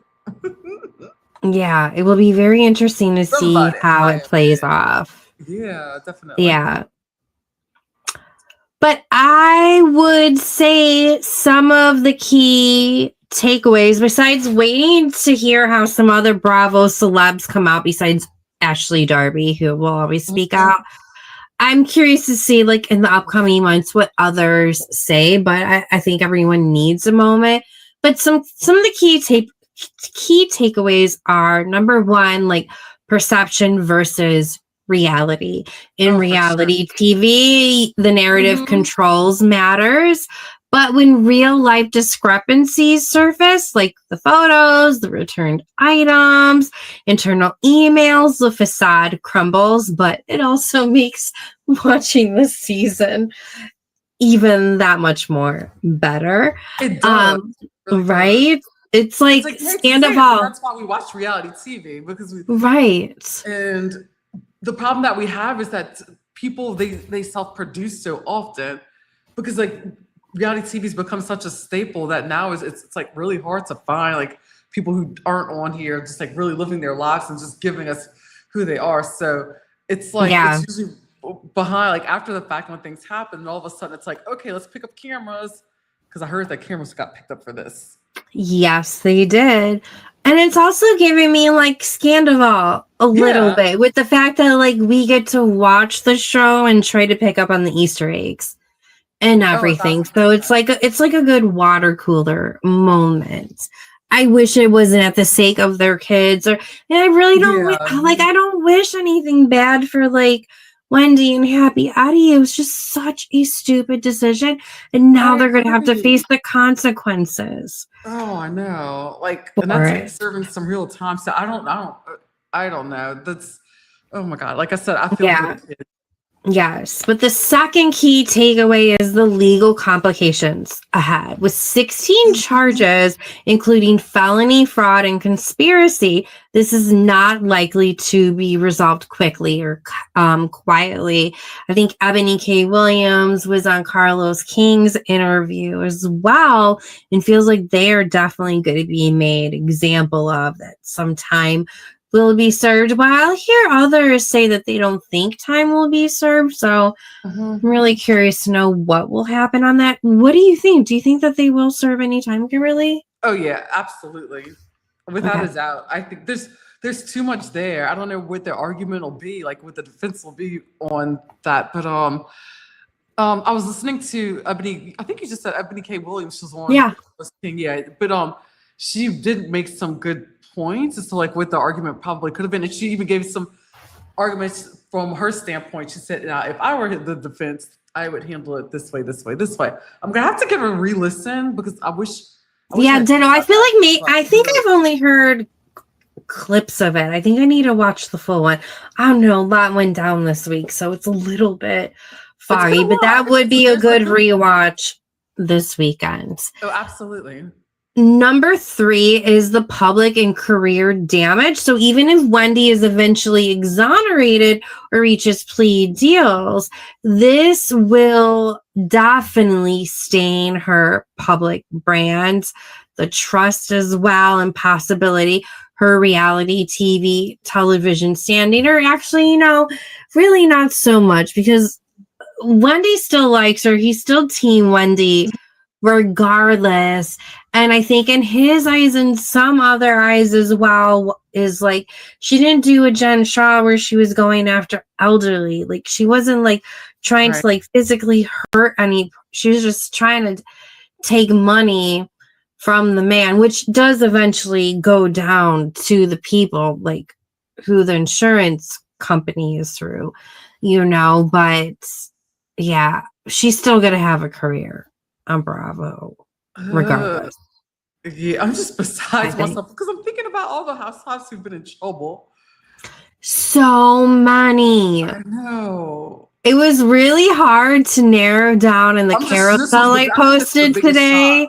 Yeah, it will be very interesting to see how it plays off. Yeah, definitely. Yeah. But I would say some of the key takeaways, besides waiting to hear how some other Bravo celebs come out, besides Ashley Darby, who will always speak out, I'm curious to see, like, in the upcoming months, what others say. But I think everyone needs a moment. But some of the key takeaways are, number one, like, perception versus reality. In reality TV, the narrative controls matters, but when real life discrepancies surface, like the photos, the returned items, internal emails, the facade crumbles. But it also makes watching the season even that much more better. It does. Right? It's like Scandival. That's why we watch reality TV, because right. And the problem that we have is that people they self-produce so often, because like reality TV's become such a staple that now it's like really hard to find like people who aren't on here just like really living their lives and just giving us who they are. So it's like it's usually behind, like after the fact when things happen, and all of a sudden it's like, okay, let's pick up cameras, because I heard that cameras got picked up for this. Yes, they did. And it's also giving me like Scandival a little bit, with the fact that like we get to watch the show and try to pick up on the Easter eggs and everything. So it's like a good water cooler moment. I wish it wasn't at the sake of their kids, and I really don't I don't wish anything bad for like Wendy and Happy Eddie. It was just such a stupid decision, and now they're going to have to face the consequences. Oh, I know. Like, and that's like serving some real time. So I don't know. That's, oh my God. Like I said, I feel good. Yes, but the second key takeaway is the legal complications ahead. With 16 charges, including felony, fraud, and conspiracy, this is not likely to be resolved quickly or quietly. I think Ebony K. Williams was on Carlos King's interview as well, and feels like they are definitely going to be made example of that sometime will be served, while I'll hear others say that they don't think time will be served. So I'm really curious to know what will happen on that. What do you think? Do you think that they will serve any time, Kimberly? Oh yeah, absolutely. Without a doubt. I think there's too much there. I don't know what their argument will be, like what the defense will be on that. But I was listening to Ebony, I think you just said Ebony K. Williams was on. Yeah. But she did make some good points as to like what the argument probably could have been, and she even gave some arguments from her standpoint. She said, "Now, if I were the defense, I would handle it this way, this way, this way." I'm gonna have to give a re-listen, because I wish Dano, I feel like I think I've only heard clips of it. I think I need to watch the full one. I don't know, a lot went down this week, so it's a little bit foggy, but that would be a good rewatch this weekend. Oh, absolutely. Number 3 is the public and career damage. So even if Wendy is eventually exonerated or reaches plea deals, this will definitely stain her public brand, the trust as well, and possibility her reality television standing, or actually, really not so much, because Wendy still likes her. He's still Team Wendy regardless. And I think in his eyes and some other eyes as well, is like, she didn't do a Jen Shaw where she was going after elderly. Like, she wasn't like trying to like physically hurt any. She was just trying to take money from the man, which does eventually go down to the people, like who the insurance company is through, but yeah, she's still going to have a career on Bravo regardless. Yeah, I'm just besides myself, because I'm thinking about all the housewives who've been in trouble. So many. I know. It was really hard to narrow down in the carousel I posted today.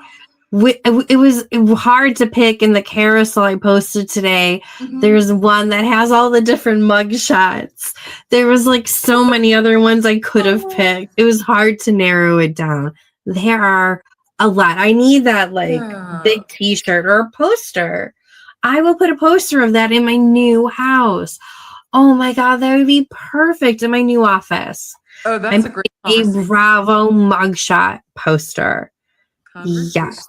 It was hard to pick in the carousel I posted today. There's one that has all the different mug shots. There was like so many other ones I could have picked. It was hard to narrow it down. There are a lot. I need that like big t-shirt or a poster. I will put a poster of that in my new house. Oh my God, that would be perfect in my new office. Oh, that's a great Bravo mugshot poster. Yes.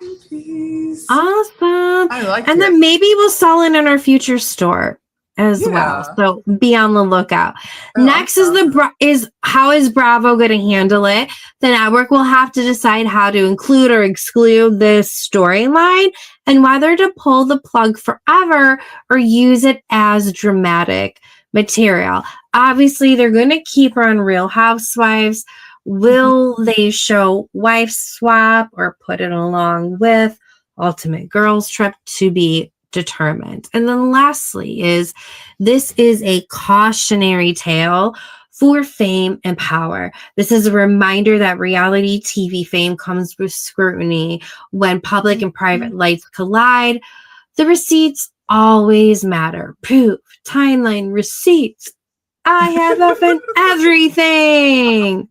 Awesome. I like it. And then maybe we'll sell it in our future store as well. So be on the lookout. Next is how is Bravo going to handle it? The network will have to decide how to include or exclude this storyline and whether to pull the plug forever or use it as dramatic material. Obviously, they're going to keep her on Real Housewives. Will they show wife swap or put it along with Ultimate Girls Trip? To be determined. And then lastly this is a cautionary tale for fame and power. This is a reminder that reality TV fame comes with scrutiny. When public and private lights collide, the receipts always matter. Proof, timeline, receipts. I have often everything.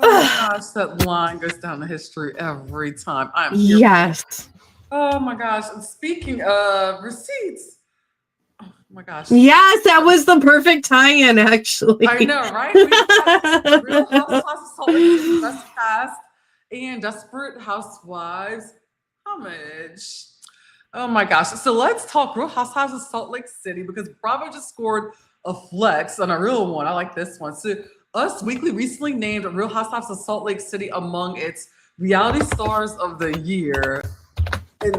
Oh my gosh, that line goes down the history every time. I'm here. Yes. Oh my gosh. And speaking of receipts, oh my gosh. Yes, that was the perfect tie-in, actually. I know, right? We have Real Housewives of Salt Lake City Best Cast and Desperate Housewives homage. Oh my gosh. So let's talk Real Housewives of Salt Lake City because Bravo just scored a flex on a real one. I like this one. So Us Weekly recently named Real Housewives of Salt Lake City among its reality stars of the year. And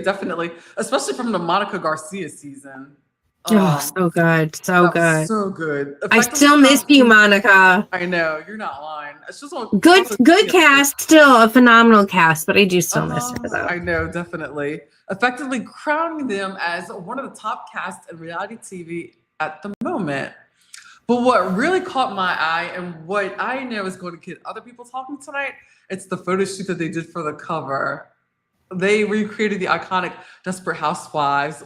definitely, especially from the Monica Garcia season. So good. So good. So good. I still miss you, Monica. I know. You're not lying. It's just good cast. Still a phenomenal cast, but I do still miss her, though. I know, definitely. Effectively crowning them as one of the top casts in reality TV at the moment. But what really caught my eye and what I know is going to get other people talking tonight, it's the photo shoot that they did for the cover. They recreated the iconic Desperate Housewives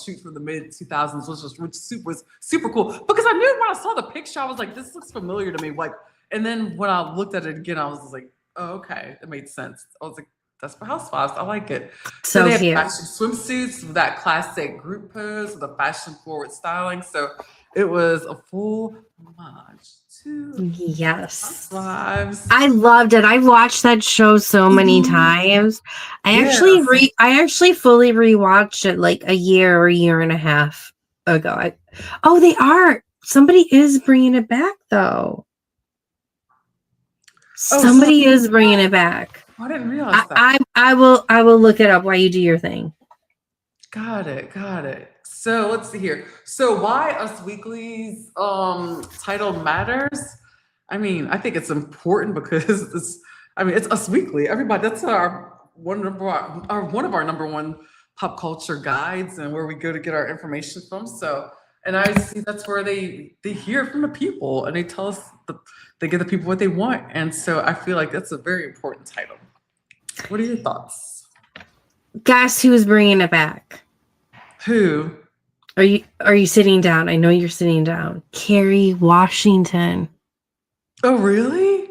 shoot from the mid-2000s, which was super cool. Because I knew when I saw the picture, I was like, this looks familiar to me. Like, and then when I looked at it again, I was like, oh, okay, it made sense. I was like, Desperate Housewives, I like it. So they had fashion swimsuits with that classic group pose with a fashion-forward styling. So it was a full homage to Housewives. I loved it. I've watched that show so many times. I actually fully rewatched it like a year and a half ago. They are. Somebody is bringing it back though. Somebody is bringing it back. I didn't realize that. I will look it up while you do your thing. Got it. So let's see here. So why Us Weekly's title matters? I mean, I think it's important because it's Us Weekly. Everybody, that's one of our number one pop culture guides and where we go to get our information from. So, and I see that's where they hear from the people and they tell us they give the people what they want. And so I feel like that's a very important title. What are your thoughts? Guess who's bringing it back? Who? Are you sitting down? I know you're sitting down. Kerry Washington. Oh, really?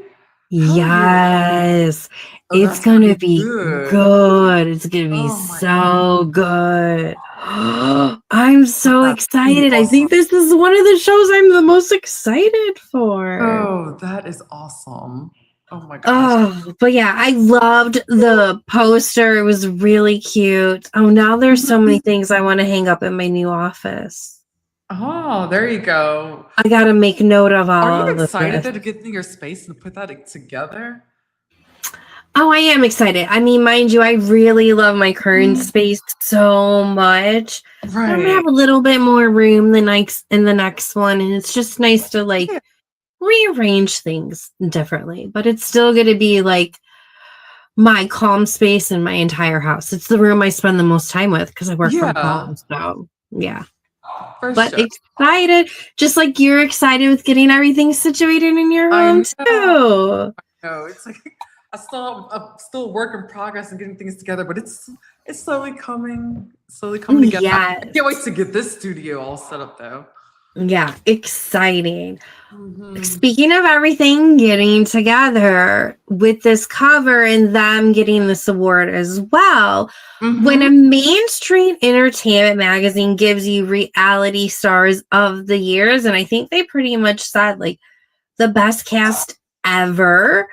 Yes. It's going to be good. It's going to be so good. I'm so excited. I think this is one of the shows I'm the most excited for. Oh, that is awesome. Oh my gosh. Oh, but yeah, I loved the poster. It was really cute. Oh, now there's so many things I want to hang up in my new office. Oh, there you go. I got to make note of all of this. Are you excited to get in your space and put that together? Oh, I am excited. I mean, mind you, I really love my current space so much. Right. I'm going to have a little bit more room in the next one. And it's just nice to rearrange things differently, but it's still going to be like my calm space in my entire house. It's the room I spend the most time with because I work from home. So yeah. Excited, just like you're excited with getting everything situated in your room too. No, it's like I'm still a work in progress and getting things together, but it's slowly coming together. I Yes. can't wait to get this studio all set up though. Yeah, exciting. Speaking of everything getting together with this cover and them getting this award as well, when a mainstream entertainment magazine gives you reality stars of the years, and I think they pretty much said like the best cast ever,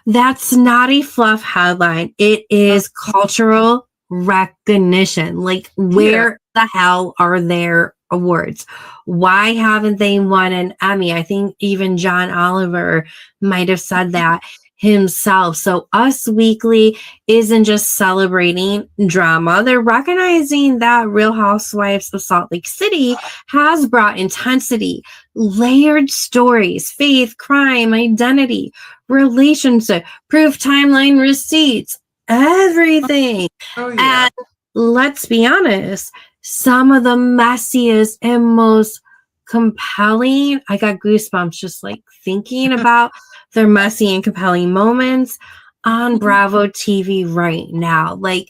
that's not a fluff headline. It is cultural recognition. Like, where the hell are their awards? Why haven't they won an Emmy? I think even John Oliver might have said that himself. So Us Weekly isn't just celebrating drama. They're recognizing that Real Housewives of Salt Lake City has brought intensity, layered stories, faith, crime, identity, relationship, proof, timeline, receipts, everything. And let's be honest, some of the messiest and most compelling, I got goosebumps just like thinking about their messy and compelling moments on Bravo TV right now. Like,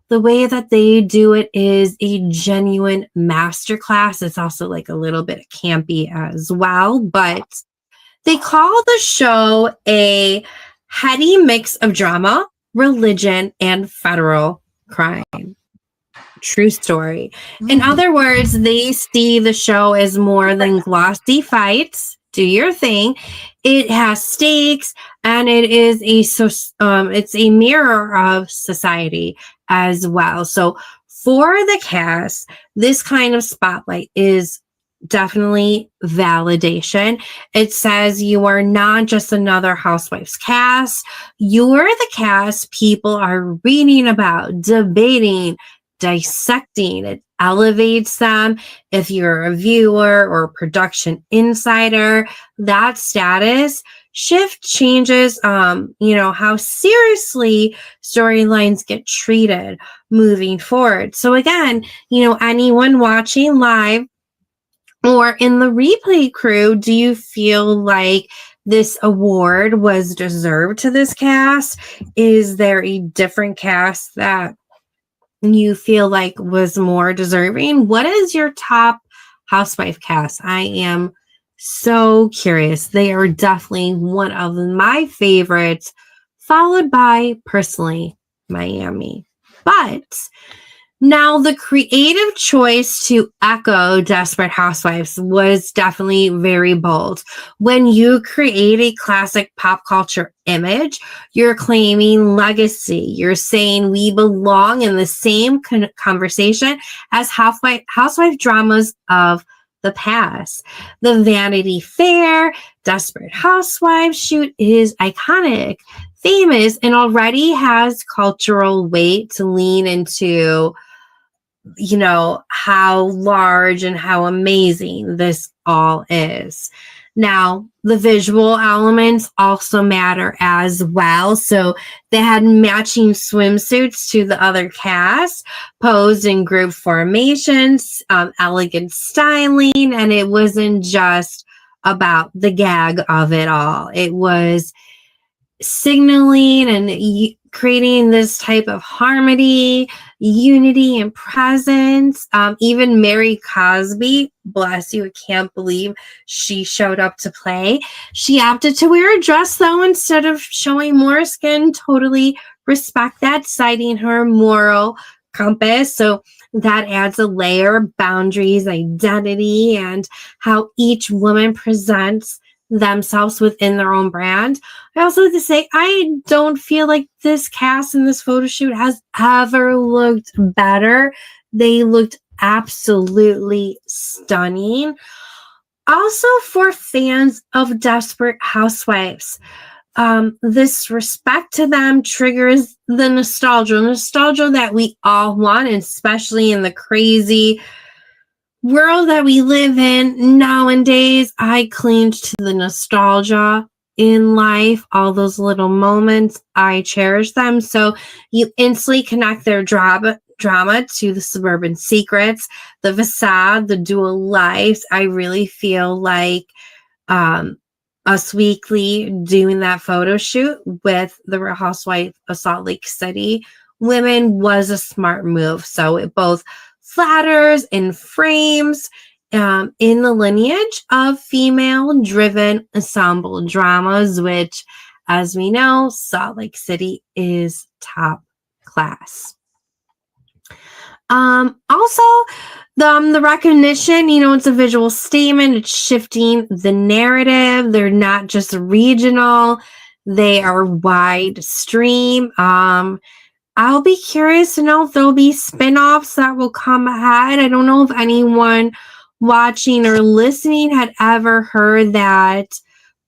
the way that they do it is a genuine masterclass. It's also like a little bit campy as well, but they call the show a heady mix of drama, religion, and federal crime. True story. In other words, they see the show as more than glossy fights. Do your thing. It has stakes, and it is it's a mirror of society as well. So for the cast, this kind of spotlight is definitely validation. It says you are not just another Housewives cast. You're the cast people are reading about, debating, dissecting. It elevates them. If you're a viewer or production insider, that status shift changes how seriously storylines get treated moving forward. So again, anyone watching live or in the replay crew, do you feel like this award was deserved to this cast? Is there a different cast that you feel like was more deserving? What is your top housewife cast? I am so curious. They are definitely one of my favorites, followed by, personally, Miami. But now the creative choice to echo Desperate Housewives was definitely very bold. When you create a classic pop culture image, you're claiming legacy. You're saying we belong in the same conversation as housewife dramas of the past. The Vanity Fair, Desperate Housewives shoot is iconic, famous, and already has cultural weight to lean into how large and how amazing this all is. Now, the visual elements also matter as well. So they had matching swimsuits to the other cast, posed in group formations, elegant styling, and it wasn't just about the gag of it all. It was signaling and creating this type of harmony, unity, and presence. Even Mary Cosby, bless you, I can't believe she showed up to play. She opted to wear a dress, though, instead of showing more skin. Totally respect that, citing her moral compass. So that adds a layer of boundaries, identity, and how each woman presents themselves within their own brand. I also like to say, I don't feel like this cast in this photo shoot has ever looked better. They looked absolutely stunning. Also, for fans of Desperate Housewives, this respect to them triggers the nostalgia that we all want, especially in the crazy world that we live in nowadays. I cling to the nostalgia in life, all those little moments. I cherish them. So you instantly connect their drama to the suburban secrets, the facade, the dual lives. I really feel like Us Weekly doing that photo shoot with the Real Housewife of Salt Lake City women was a smart move. So it both flatters and frames in the lineage of female-driven ensemble dramas, which, as we know, Salt Lake City is top class. Also, the recognition, it's a visual statement. It's shifting the narrative. They're not just regional. They are wide stream. I'll be curious to know if there'll be spinoffs that will come ahead. I don't know if anyone watching or listening had ever heard that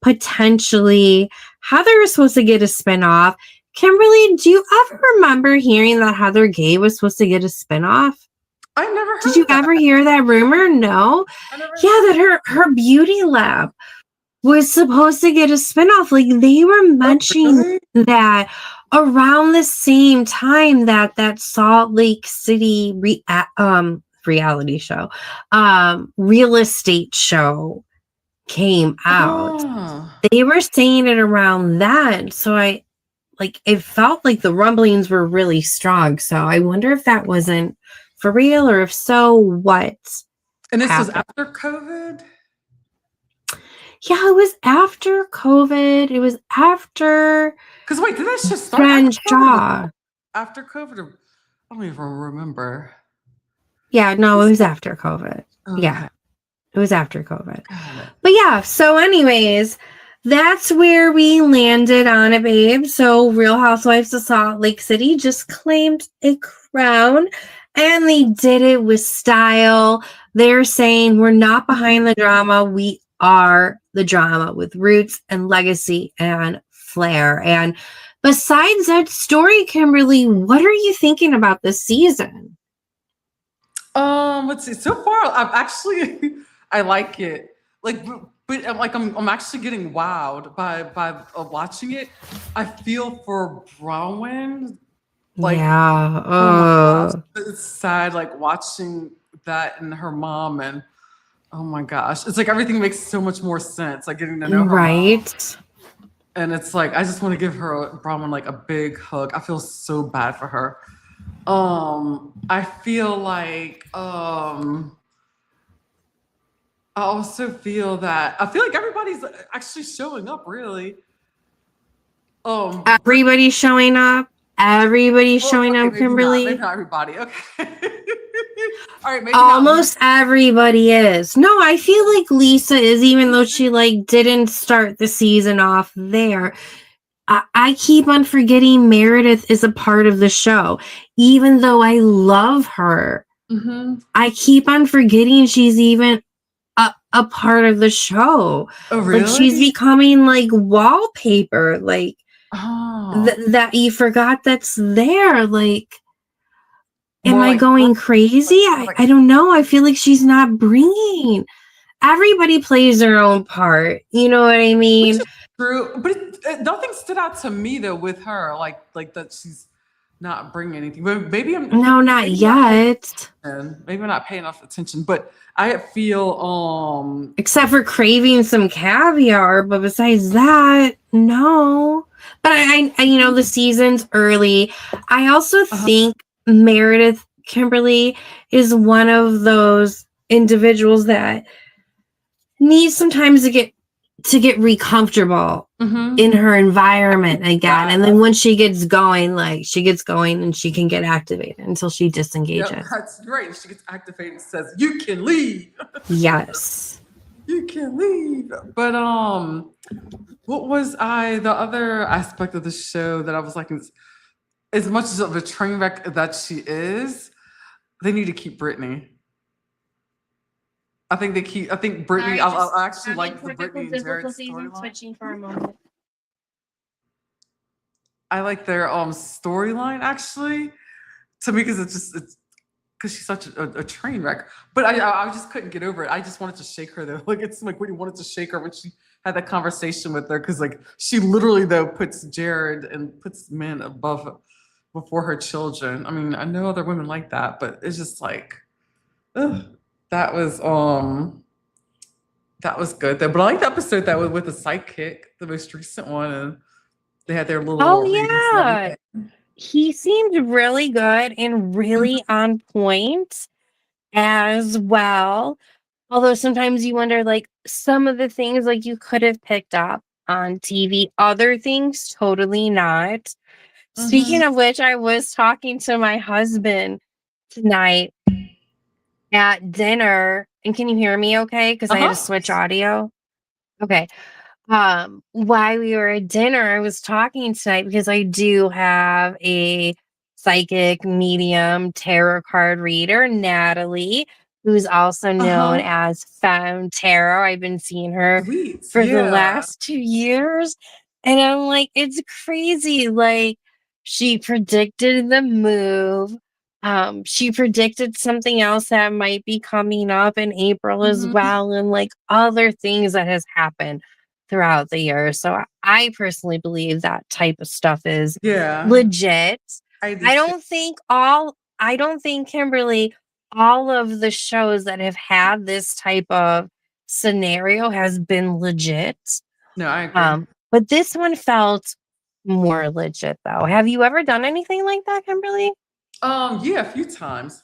potentially Heather was supposed to get a spinoff. Kimberly, do you ever remember hearing that Heather Gay was supposed to get a spinoff? I never heard Did you ever hear that rumor? No. That her beauty lab was supposed to get a spinoff. Like, they were mentioning that around the same time that Salt Lake City reality show, real estate show came out. They were saying it around that. So it felt like the rumblings were really strong. So I wonder if that wasn't for real, or if so, what? And this was after COVID? Yeah, it was after COVID. It was after. Because wait, did that just start after COVID? Or, I don't even remember. Yeah, no, it was after COVID. Okay. Yeah, it was after COVID. But yeah, so anyways, that's where we landed on it, babe. So Real Housewives of Salt Lake City just claimed a crown, and they did it with style. They're saying, we're not behind the drama. We are the drama with roots and legacy and flair. And besides that story, Kimberly, what are you thinking about this season? Let's see. So far, I've actually I like it. But I'm actually getting wowed by watching it. I feel for Bronwyn. Yeah. Oh my gosh, it's sad. Watching that and her mom, and oh my gosh, it's everything makes so much more sense. Getting to know her, right? Mom. And it's I just want to give her Bronwyn a big hug. I feel so bad for her. I feel I also feel everybody's actually showing up, really. Everybody's showing up. Everybody's showing up, Kimberly. Maybe not everybody. Okay. All right. Maybe almost everybody is. No, I feel like Lisa is, even though she didn't start the season off there. I keep on forgetting Meredith is a part of the show, even though I love her. Mm-hmm. I keep on forgetting she's even a part of the show. Oh, really? She's becoming wallpaper. That you forgot that's there. Am I going crazy? I don't know. I feel like she's not bringing. Everybody plays their own part. You know what I mean? Which is true, but nothing stood out to me though with her, that she's not bringing anything. But maybe I'm not yet. Maybe I'm not paying enough attention. But I feel except for craving some caviar, but besides that, no. But I the season's early. I also think Meredith Kimberly is one of those individuals that needs sometimes to get re-comfortable in her environment again. And then once she gets going, and she can get activated until she disengages. Yep, that's right. She gets activated and says, "You can leave." Yes. You can leave. But what was the other aspect of the show that I was as much of a train wreck that she is, they need to keep Brittany. I think Brittany. I actually like the Brittany and Jared storyline. Switching for a moment. I like their storyline actually, to me, because it's because she's such a train wreck. But I just couldn't get over it. I just wanted to shake her though. It's Whitney wanted to shake her when she had that conversation with her, because she literally though puts Jared and puts men before her children. I mean, I know other women like that, but it's just ugh. That was That was good though. But I like the episode that was with the sidekick, the most recent one, and they had their Oh little readings and yeah. everything. He seemed really good and Mhm. really on point as well. Although sometimes you wonder, like, some of the things, like, you could have picked up on TV, other things, totally not. Speaking Mhm. of which, I was talking to my husband tonight at dinner, and can you hear me okay? Because I had to Uh-huh. switch audio. Okay. While we were at dinner, I was talking tonight because I do have a psychic medium tarot card reader, Natalie, who's also known Uh-huh. as Femme Tarot. I've been seeing her Sweet. for the Yeah. last 2 years. And I'm like, it's crazy. Like, she predicted the move. She predicted something else that might be coming up in April as Mhm. well, and like other things that has happened throughout the year. So I personally believe that type of stuff is Yeah. legit. I do I too. don't think all I don't think, Kimberly, all of the shows that have had this type of scenario has been legit. No, I agree. But this one felt more legit though. Have you ever done anything like that, Kimberly? Yeah, a few times.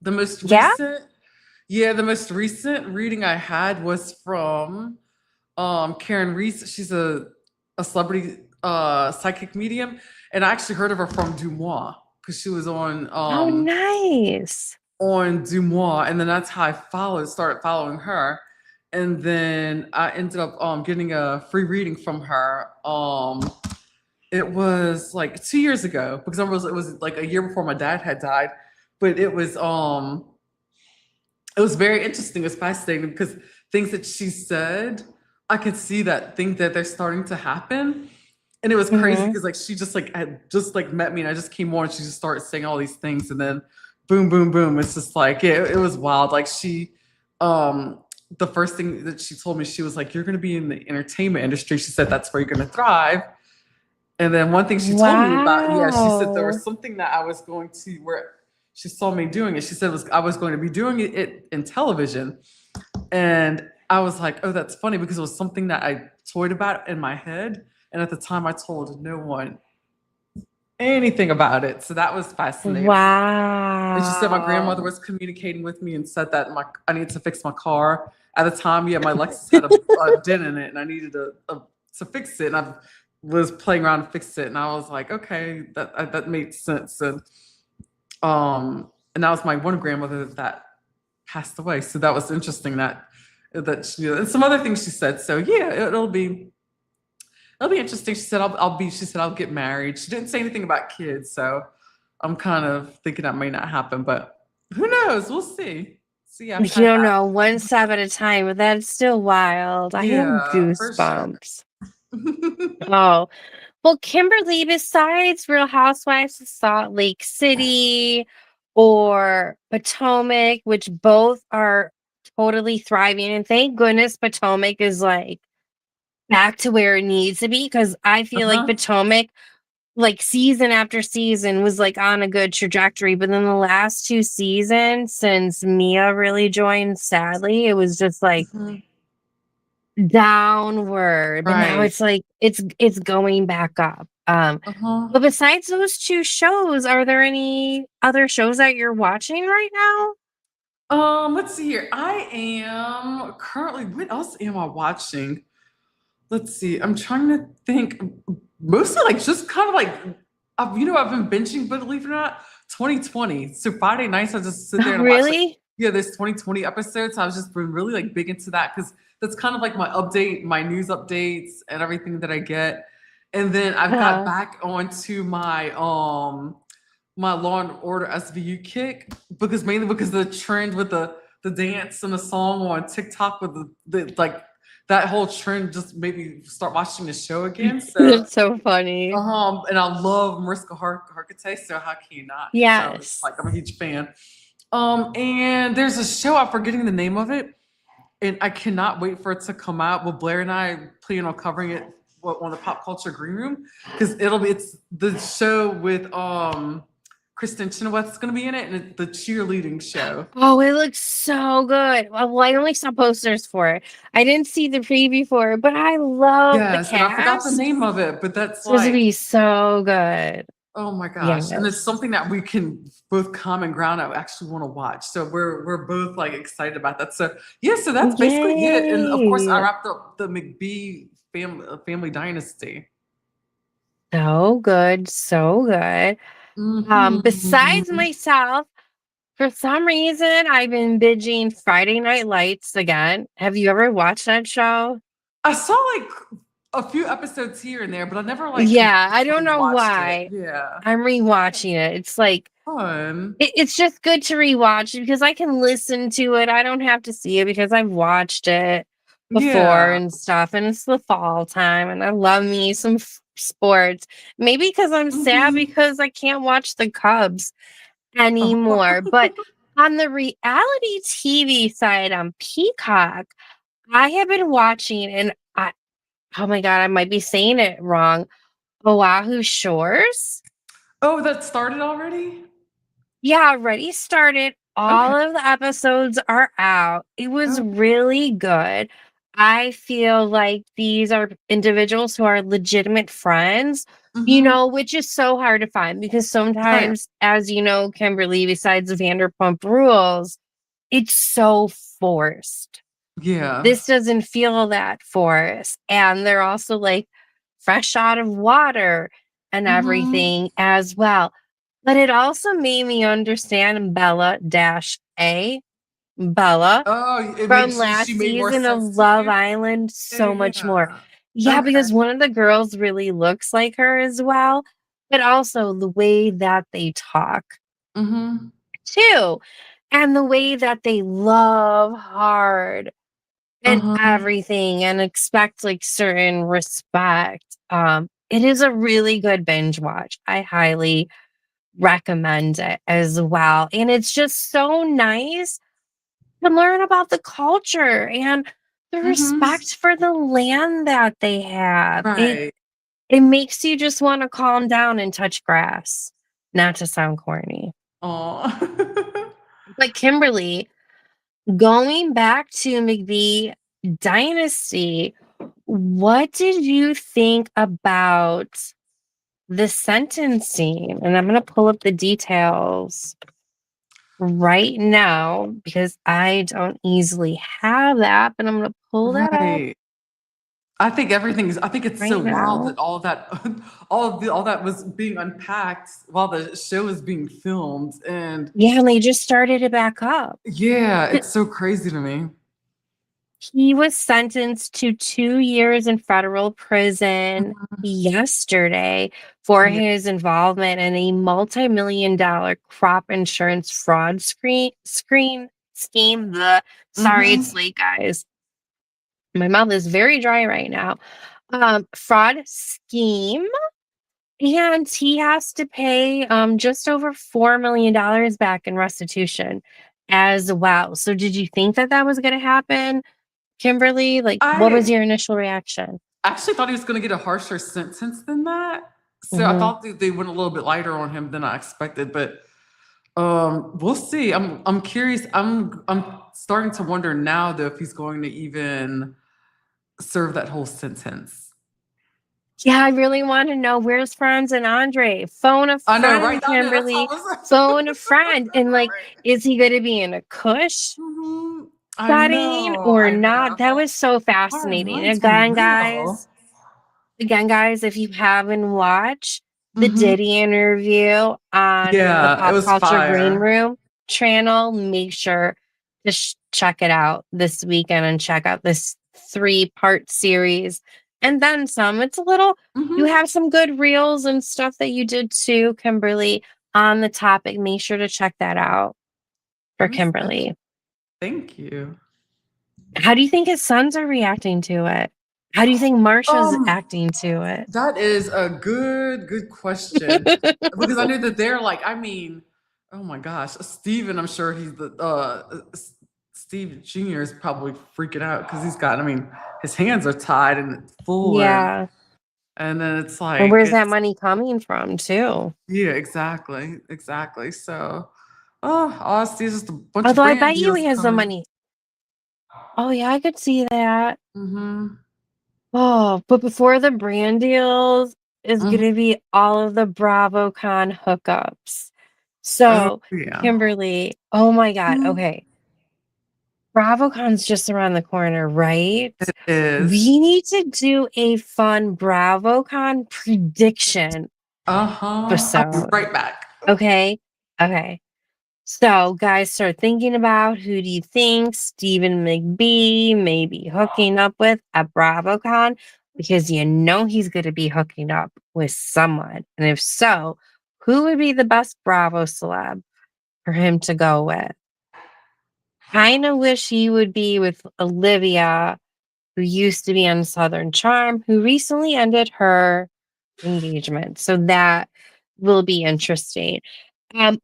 The most Yeah? recent, yeah, the most recent reading I had was from Karen Reese. She's a celebrity psychic medium, and I actually heard of her from Dumois because she was Oh, nice. on Dumois, and then that's how I started following her, and then I ended up getting a free reading from her. It was like 2 years ago because it was like a year before my dad had died, but it was very interesting. It was fascinating because things that she said, I could see that think that they're starting to happen. And it was crazy Mhm. because like she just like had just like met me and I just came on and she just started saying all these things and then boom, boom, boom. It's just like it was wild. Like um the first thing that she told me, she was like, "You're gonna be in the entertainment industry." She said that's where you're gonna thrive. And then one thing she told me about, yeah, she said there was Wow. something that I was going to where she saw me doing it. She said was I was going to be doing it in television. And I was like, oh, that's funny because it was something that I toyed about in my head. And at the time I told no one anything about it. So that was fascinating. And she said my grandmother Wow. was communicating with me and said that I needed to fix my car. At the time, yeah, my Lexus had a dent in it and I needed to fix it. And I was playing around to fix it. And I was like, okay, that made sense. And that was my one grandmother that passed away. So that was interesting that she, and some other things she said. So yeah, it'll be interesting. She said she said I'll get married. She didn't say anything about kids, so I'm kind of thinking that may not happen, but who knows? We'll see. See You after I don't have know, one step at a time, but that's still wild. I have yeah, for sure. goosebumps. Oh, well, Kimberly, besides Real Housewives of Salt Lake City or Potomac, which both are totally thriving, and thank goodness Potomac is like back to where it needs to be because I feel like Uh-huh. Potomac, like season after season, was like on a good trajectory. But then the last 2 seasons, since Mia really joined, sadly, it was just like Mhm. downward. But now Right. it's like it's going back up. Uh-huh. But besides those two shows, are there any other shows that you're watching right now? Let's see here. I am currently, what else am I watching? Let's see. I'm trying to think. Mostly like just kind of like I've been binging, but believe it or not, 2020. So Friday nights I just sit there Oh, and watch like really? yeah, there's 2020 episodes. So I was just been really like big into that because that's kind of like my news updates and everything that I get. And then I've got Uh, back onto my Law and Order SVU kick because mainly because of the trend with the dance and the song on TikTok with the like that whole trend just made me start watching the show again. So that's so funny. and I love Mariska Hargitay, so how can you not? So it's Yes. like I'm a huge fan. And there's a show I'm forgetting the name of it, and I cannot wait for it to come out. Well, Blair and I plan on covering it on the Pop Culture Green Room because it's the show with Kristen Chenoweth's going to be in it, and it's the cheerleading show. Oh, it looks so good. Well, I only saw posters for it. I didn't see the preview for it, but I love the Yes, and I forgot the cast. name of it, but that's It's supposed to like, be so good. oh my gosh. And it's Yes. something that we can both common ground I actually want to watch. So we're both like excited about that. So yeah, so that's basically it. And of course I Yay. wrapped up the McBee family dynasty. So good, so good. Besides Mhm. myself, for some reason, I've been binging Friday Night Lights again. Have you ever watched that show? I saw like a few episodes here and there, but I never like Yeah, I don't completely know watched it. why. Yeah. I'm rewatching it. It's like Fun. it's just good to rewatch because I can listen to it. I don't have to see it because I've watched it before Yeah. and stuff. And it's the fall time, and I love me some sports. Maybe because I'm sad Mhm. because I can't watch the Cubs anymore. But on the reality TV side on Peacock, I have been watching, and oh my God, I might be saying it wrong. Oahu Shores. Oh, that started already? Yeah, already started. Okay. All of the episodes are out. It was Okay. really good. I feel like these are individuals who are legitimate friends, Mhm. which is so hard to find because Right. sometimes, as you know, Kimberly, besides Vanderpump Rules, it's so forced. Yeah. This doesn't feel that forced. And they're also like fresh out of water and Mhm. everything as well. But it also made me understand Bella dash A, Bella, Oh, it from makes she last made more season of sense to Love you? Island so much more. Yeah. Yeah, Okay. because one of the girls really looks like her as well, but also the way that they talk Mhm. too, and the way that they love hard and Uh-huh. everything and expect like certain respect. It is a really good binge watch. I highly recommend it as well. And it's just so nice to learn about the culture and the Mhm. respect for the land that they have. It Right. it makes you just want to calm down and touch grass. Not to sound corny. Aw. But Kimberly, going back to McBee Dynasty, what did you think about the sentencing? And I'm going to pull up the details right now because I don't easily have that, but I'm going to pull that up Right. I think it's so right wild now. that all that all that was being unpacked while the show is being filmed. And Yeah, and they just started it back up. yeah, it's so crazy to me. He was sentenced to 2 years in federal prison Mhm. yesterday for Yeah. his involvement in a multi-million-dollar crop insurance fraud screen scheme. Sorry, it's Mhm. late, guys. My mouth is very dry right now. Fraud scheme, and he has to pay just over $4 million back in restitution as well. So, did you think that that was going to happen? Kimberly, like, what was I your initial reaction? actually thought he was gonna get a harsher sentence than that. So I Mhm. thought they went a little bit lighter on him than I expected, but we'll see. I'm curious. I'm starting to wonder now though if he's going to even serve that whole sentence. Yeah, I really want to know where's Franz and Andre. Phone a I know, right? friend, I know. That's how Kimberly. I was. Phone a friend. And like, is he going to be in a cush Mhm. I setting know. or I know. not? I That thought was so our fascinating. minds be real. Again, guys, if you haven't watched the Mhm. Diddy interview on the Yeah, it Pop was Culture Green fire. Room channel, make sure to check it out this weekend and check out this 3-part series and then some. You Mhm. have some good reels and stuff that you did too, Kimberly, on the topic. Make sure to check that out for It was good. Kimberly. Thank you. How do you think his sons are reacting to it? How do you think Marsha's Um, acting to that is a good question because I it? knew that they're like, I mean, oh my gosh, Steven, I'm sure he's the Steve Jr. is probably freaking out because he's got, I mean, his hands are tied and full and Yeah. And then it's And like, where's that money coming from, too? yeah, exactly. So, oh, all I see is just a bunch of Although I brand bet you deals he has the coming. money. Oh, yeah, I could see that. Mm-hmm. Oh, but before the brand deals is Mm-hmm. gonna be all of the BravoCon hookups. Oh, So, yeah. Kimberly, oh my God, Mhm. okay. BravoCon's just around the corner, right? It is. We need to do a fun BravoCon prediction Uh-huh. I'll be episode. right back. Okay? Okay. So, guys, start thinking about who do you think Stephen McBee may be hooking up with at BravoCon, because you know he's going to be hooking up with someone. And if so, who would be the best Bravo celeb for him to go with? Kind of wish he would be with Olivia, who used to be on Southern Charm, who recently ended her engagement. So that will be interesting.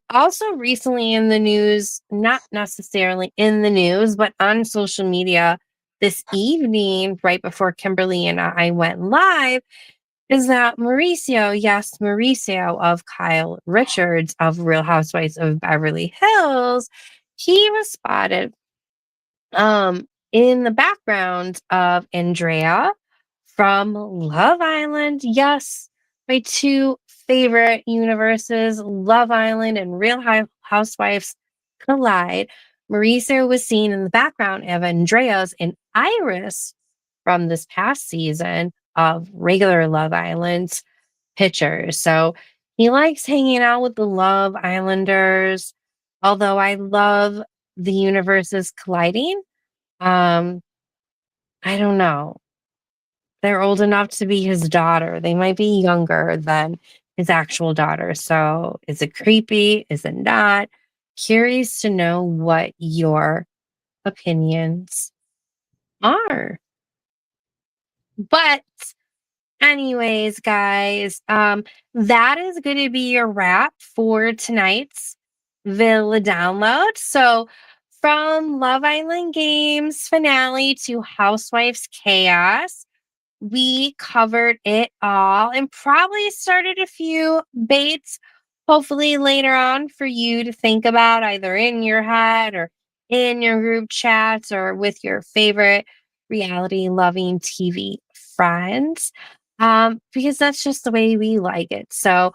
Also recently in the news, not necessarily in the news, but on social media this evening, right before Kimberly and I went live, is that Mauricio, yes, Mauricio of Kyle Richards of Real Housewives of Beverly Hills, he was spotted in the background of Andrea from Love Island. Yes, my two favorite universes, Love Island and Real Housewives collide. Marisa was seen in the background of Andrea's and Iris from this past season of regular Love Island's pictures. So he likes hanging out with the Love Islanders. Although I love the universes colliding, um, I don't know. They're old enough to be his daughter. They might be younger than his actual daughter. So is it creepy? Is it not? Curious to know what your opinions are. But anyways, guys, that is going to be your wrap for tonight's Villa download. So from Love Island Games finale to Housewives Chaos, we covered it all and probably started a few baits, hopefully later on for you to think about either in your head or in your group chats or with your favorite reality loving TV friends. Because that's just the way we like it. So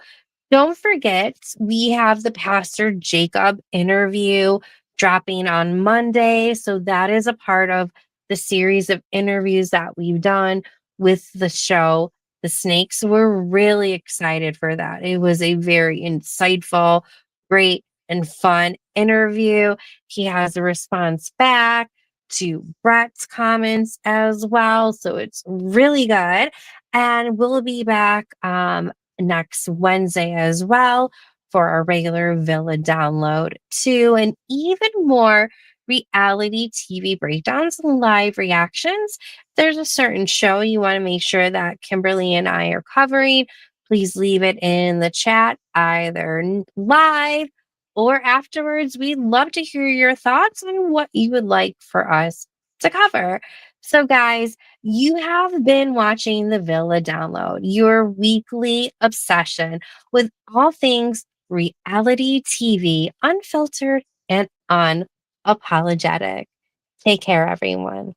don't forget, we have the Pastor Jacob interview dropping on Monday. So that is a part of the series of interviews that we've done with the show, The Snakes. We're really excited for that. It was a very insightful, great, and fun interview. He has a response back to Brett's comments as well. So it's really good. And we'll be back next Wednesday as well for our regular Villa download too, and even more reality TV breakdowns and live reactions. If there's a certain show you want to make sure that Kimberly and I are covering, please leave it in the chat, either live or afterwards. We'd love to hear your thoughts on what you would like for us to cover. So, guys, you have been watching the Villa Download, your weekly obsession with all things reality TV, unfiltered and unapologetic. Take care, everyone.